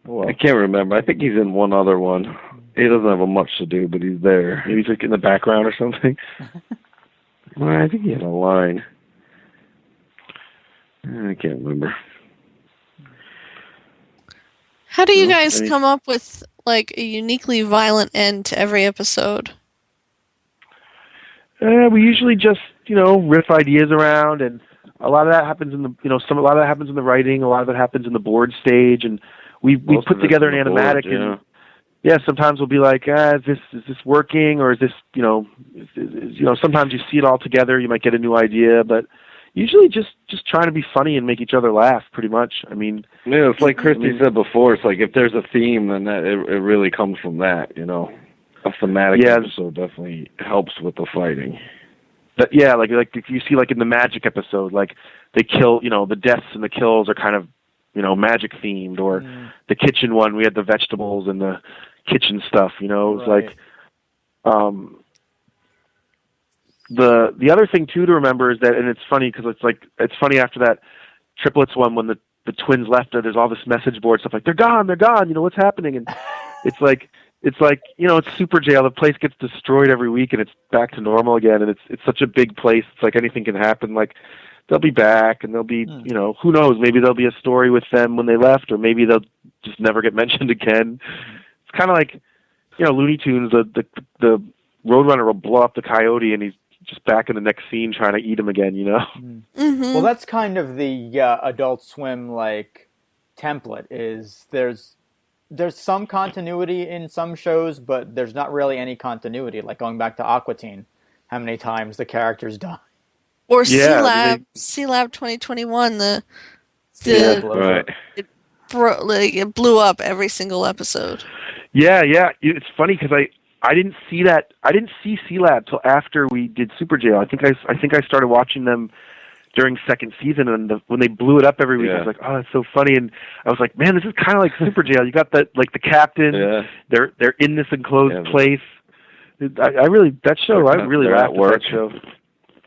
Well, I can't remember. I think he's in one other one. He doesn't have much to do, but he's there. Maybe he's like in the background or something. Well, I think he had a line. I can't remember. How do you guys come up with like a uniquely violent end to every episode? We usually just, riff ideas around, and a lot of that happens in the, a lot of that happens in the writing, a lot of it happens in the board stage, and we put together an animatic, and sometimes we'll be like, is this working, or is this, sometimes you see it all together, you might get a new idea, but usually just trying to be funny and make each other laugh, pretty much. I mean, yeah, it's like Christy said before. It's like if there's a theme, then it really comes from that. A thematic episode definitely helps with the fighting. But like if you see like in the magic episode, like they kill, the deaths and the kills are kind of, magic themed, or the kitchen one, we had the vegetables and the kitchen stuff. It was like, the other thing too to remember is that, and it's funny because it's funny after that triplets one when the twins left, there's all this message board stuff like they're gone, what's happening, and it's like it's like, it's Superjail. The place gets destroyed every week, and it's back to normal again. And it's such a big place. It's like anything can happen. Like they'll be back, and they'll be, who knows? Maybe there'll be a story with them when they left, or maybe they'll just never get mentioned again. It's kind of like, Looney Tunes. The Roadrunner will blow up the coyote, and he's just back in the next scene trying to eat him again. Mm-hmm. Well, that's kind of the Adult Swim template. Is there's some continuity in some shows, but there's not really any continuity. Like going back to Aqua Teen, how many times the characters die? Or C-Lab 2021, right. It blew up every single episode. Yeah. It's funny because I didn't see that. I didn't see C-Lab till after we did Superjail. I think I started watching them during second season, and when they blew it up every week, I was like, oh, that's so funny. And I was like, man, this is kind of like Superjail. You got the captain. Yeah. They're in this enclosed place. I really laughed at that show.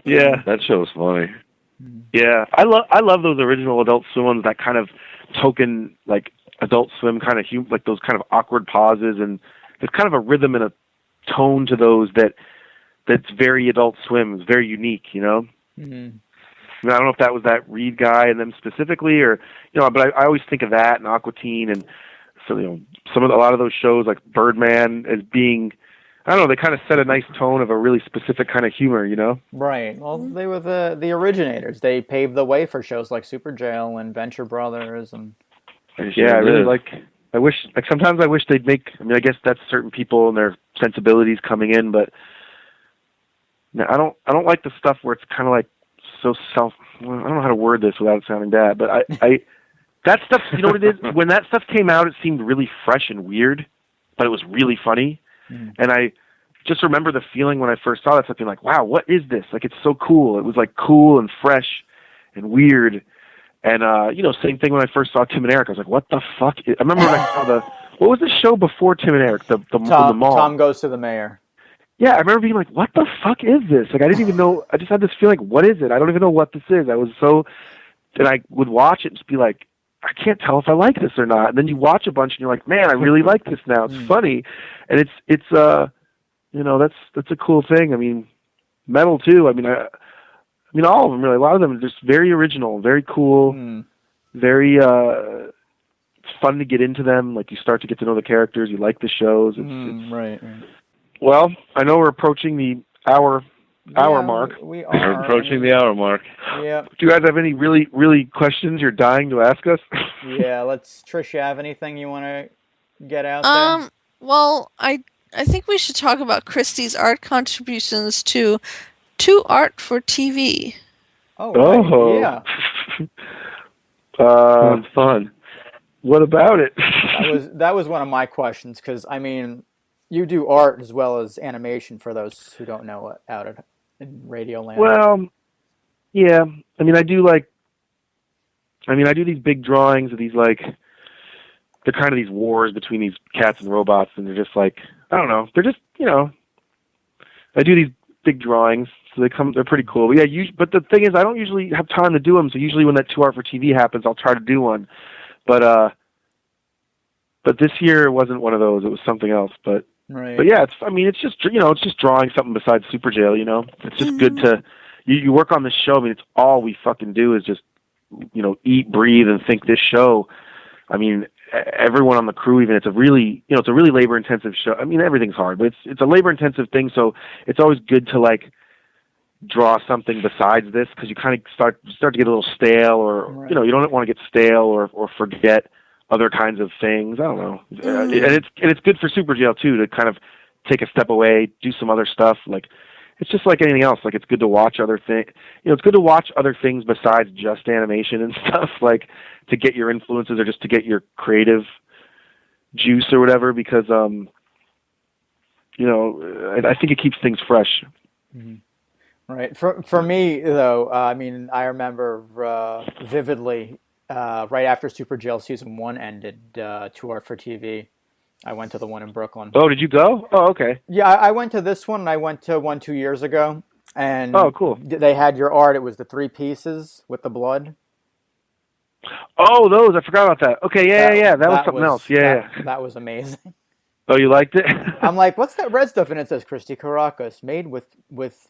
Yeah, that show's funny. Yeah, I love those original Adult Swim ones. That kind of token Adult Swim kind of like those kind of awkward pauses, and there's kind of a rhythm and a tone to those that's very Adult Swim. It's very unique, Mm-hmm. I don't know if that was that Reed guy and them specifically, or but I always think of that and Aqua Teen, and so a lot of those shows like Birdman as being, I don't know, they kind of set a nice tone of a really specific kind of humor, Right. Well, they were the originators. They paved the way for shows like Superjail and Venture Brothers, and I really I wish sometimes I wish they'd make. I mean, I guess that's certain people and their sensibilities coming in, but I don't like the stuff where it's kind of like so I don't know how to word this without sounding bad, but I that stuff, you know what it is? When that stuff came out, it seemed really fresh and weird, but it was really funny. And I just remember the feeling when I first saw that stuff, being like, wow, what is this? Like, it's so cool. It was like cool and fresh and weird. And, same thing when I first saw Tim and Eric. I was like, what the fuck? I remember when I saw what was the show before Tim and Eric? The mall. Tom Goes to the Mayor. Yeah, I remember being like, what the fuck is this? Like, I didn't even know. I just had this feeling, what is it? I don't even know what this is. And I would watch it and just be like, I can't tell if I like this or not. And then you watch a bunch and you're like, man, I really like this now. It's funny. And it's that's a cool thing. I mean, metal too. I mean, all of them really. A lot of them are just very original, very cool, very it's fun to get into them. Like, you start to get to know the characters. You like the shows. It's right. Well, I know we're approaching the hour mark. We are. We're approaching the hour mark. Yeah. Do you guys have any really, really questions you're dying to ask us? Yeah, Trish, you have anything you want to get out there? Well, I think we should talk about Christy's art contributions to art for TV. Oh, right. Yeah. That's fun. What about it? That was one of my questions, because, I mean, you do art as well as animation, for those who don't know, out in Radio Land. Well, yeah. I mean, I do these big drawings of these, they're kind of these wars between these cats and robots, and they're just like, I don't know. They're just, I do these big drawings, so they're pretty cool. But yeah, but the thing is, I don't usually have time to do them, so usually when that 2 Art for TV happens, I'll try to do one. But this year it wasn't one of those. It was something else. But right. But yeah, it's just drawing something besides Superjail. It's just good to you work on this show. I mean, it's all we fucking do is just eat, breathe, and think this show. I mean, everyone on the crew, even, it's a really labor intensive show. I mean, everything's hard, but it's a labor intensive thing. So it's always good to draw something besides this, because you kind of start to get a little stale, or right. You don't want to get stale or forget other kinds of things. I don't know. And it's good for Superjail too, to kind of take a step away, do some other stuff. It's just like anything else. It's good to watch other things. It's good to watch other things besides just animation and stuff, to get your influences, or just to get your creative juice or whatever, because I think it keeps things fresh. Mm-hmm. Right. For me, though, I mean, I remember vividly, right after Superjail season 1 ended, 2 Art for TV, I went to the one in Brooklyn. Oh, did you go? Oh, okay. Yeah, I went to this one, and I went to one 2 years ago. And oh, cool. They had your art. It was the 3 pieces with the blood. Oh, those. I forgot about that. Okay, yeah. That was something else. Yeah. That was amazing. Oh, you liked it? I'm like, what's that red stuff? And it says Christy Karacas, made with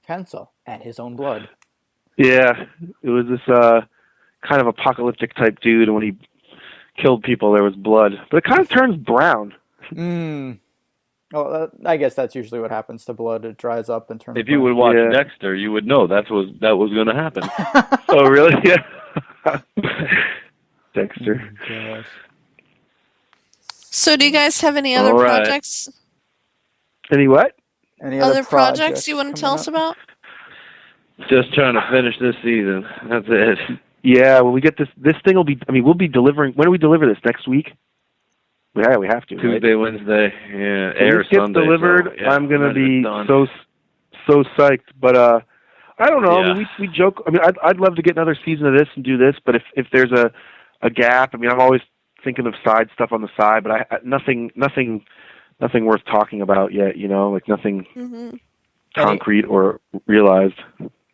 pencil and his own blood. Yeah, it was this kind of apocalyptic type dude, and when he killed people, there was blood. But it kind of turns brown. Well, I guess that's usually what happens to blood. It dries up and turns If you would watch Dexter, you would know that was going to happen. Oh, really? Yeah. Dexter. Oh, gosh. So do you guys have any other projects? Any what? Any other projects you want to tell us about? Just trying to finish this season. That's it. Yeah, when we get this thing will be, we'll be delivering, when do we deliver this? Next week? Yeah, we have to. Tuesday, right? Wednesday. Yeah, When air this gets Sunday. delivered, So, yeah, I'm going to then be it's done. so psyched. But I don't know. Yeah. We joke. I'd love to get another season of this and do this, but if there's a gap, I'm always thinking of side stuff on the side, but I nothing worth talking about yet, like nothing concrete or realized.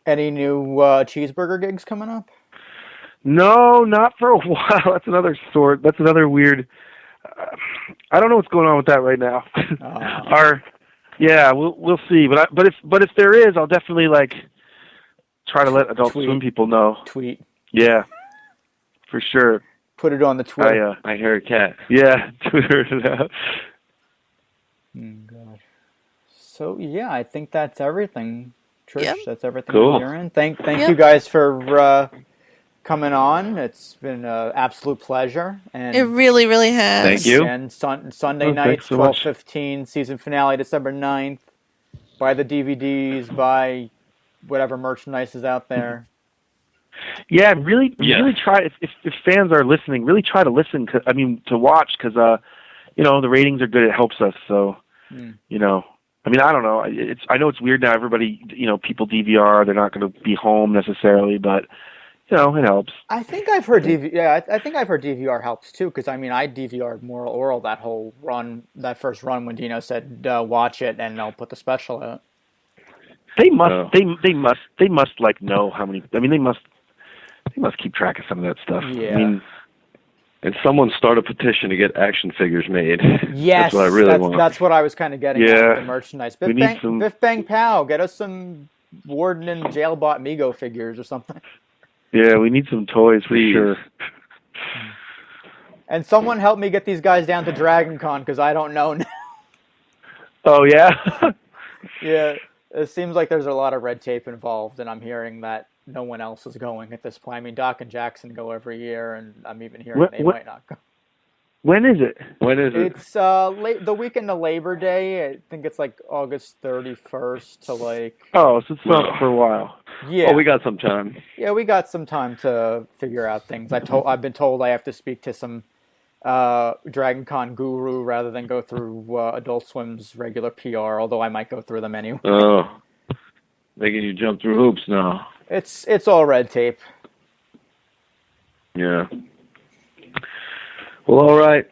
Any new cheeseburger gigs coming up? No, not for a while. That's another weird. I don't know what's going on with that right now. We'll see. But if there is, I'll definitely try to let Adult Swim people know. Tweet. Yeah, for sure. Put it on the Twitter. I hear a cat. Yeah, Twitter it out. God. So yeah, I think that's everything. Trish, Yep. that's everything Cool. on your end. Thank you guys for coming on. It's been an absolute pleasure. And It really, really has. Thank you. And Sunday night, thanks so much. 12:15, season finale, December 9th. Buy the DVDs, buy whatever merchandise is out there. Yeah, really try. If fans are listening, really try to listen. To watch because the ratings are good. It helps us. So I don't know. I know it's weird now. Everybody, people DVR. They're not going to be home necessarily, but it helps. I think I've heard I think I've heard DVR helps too, because I DVR'd Moral Oral that first run when Dino said watch it and they'll put the special out. They must. They must know how many. They must keep track of some of that stuff. Yeah. And someone start a petition to get action figures made. Yes, that's what I really want. That's what I was kind of getting at with the merchandise. Biff Bang Pow, get us some Warden and Jailbot Mego figures or something. Yeah, we need some toys for sure. And someone help me get these guys down to Dragon Con, because I don't know now. Oh, yeah? Yeah, it seems like there's a lot of red tape involved, and I'm hearing that no one else is going at this point. Doc and Jackson go every year, and I'm even hearing they might not go. When is it? It's the weekend of Labor Day. I think it's August 31st to Oh, so it's not for a while. Yeah. Oh, we got some time. Yeah, we got some time to figure out things. I've been told I have to speak to some Dragon Con guru rather than go through Adult Swim's regular PR, although I might go through them anyway. Oh, making you jump through hoops now. It's all red tape. Yeah. Well, all right.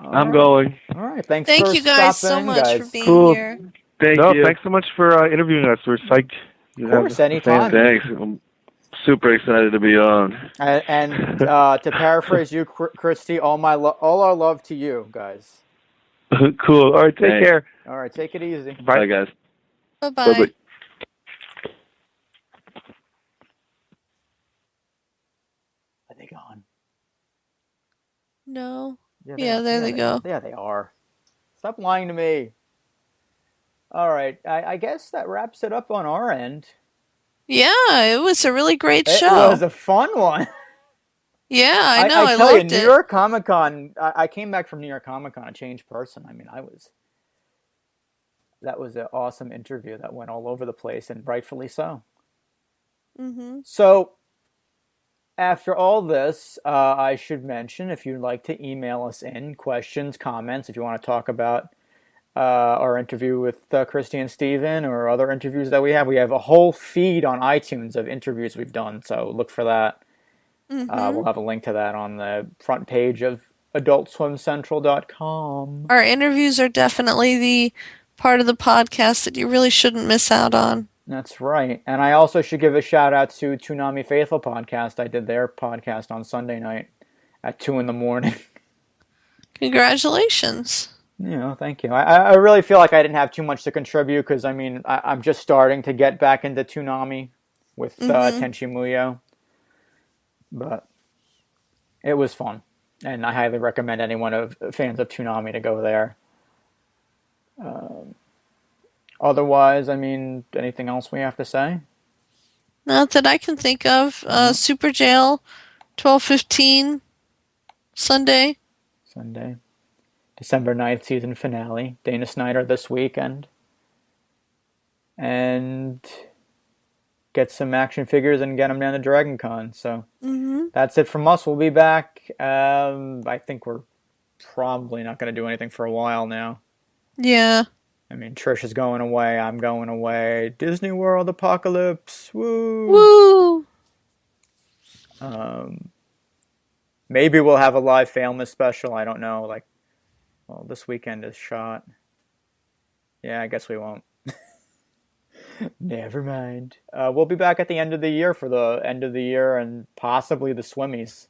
I'm going. All right. Thank you guys so stopping in, much guys. for being Cool. here. Thank you. Thanks so much for interviewing us. We're psyched. Of course, anytime. Thanks. I'm super excited to be on. And to paraphrase you, Christy, all our love to you guys. Cool. All right. Take care. All right. Take it easy. Bye guys. Bye-bye. Bye-bye. Are they gone? No. Yeah, there they go. Yeah, they are. Stop lying to me. All right. I guess that wraps it up on our end. Yeah, it was a really great It show. was a fun one. Yeah, I know. I tell loved you, it. New York Comic Con. I came back from New York Comic Con a changed person. That was an awesome interview that went all over the place, and rightfully so. Mm-hmm. So, after all this, I should mention, if you'd like to email us in questions, comments, if you want to talk about our interview with Christy and Steven or other interviews that we have a whole feed on iTunes of interviews we've done, so look for that. Mm-hmm. We'll have a link to that on the front page of AdultSwimCentral.com. Our interviews are definitely the part of the podcast that you really shouldn't miss out on. That's right. And I also should give a shout out to Toonami Faithful Podcast. I did their podcast on Sunday night at 2 a.m. Congratulations. Thank you. I really feel like I didn't have too much to contribute because, I'm just starting to get back into Toonami with Tenchi Muyo. But it was fun. And I highly recommend anyone of fans of Toonami to go there. Otherwise, anything else we have to say? Not that I can think of. Superjail, 12:15, Sunday. December 9th season finale. Dana Snyder this weekend. And get some action figures and get them down to Dragon Con. So that's it from us. We'll be back. I think we're probably not going to do anything for a while now. Yeah. Trish is going away. I'm going away. Disney World apocalypse. Woo! Woo! Maybe we'll have a live Famous special. I don't know. This weekend is shot. Yeah, I guess we won't. Never mind. We'll be back at the end of the year for the end of the year and possibly the Swimmies.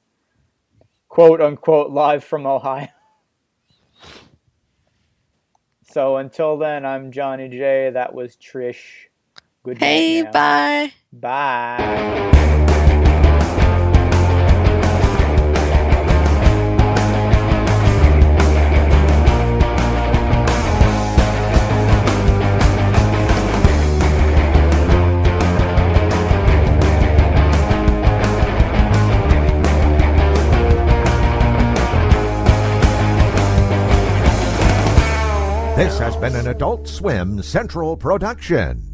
Quote unquote live from Ohio. So until then, I'm Johnny J. That was Trish. Good night. Hey, now. bye. Bye. This has been an Adult Swim Central production.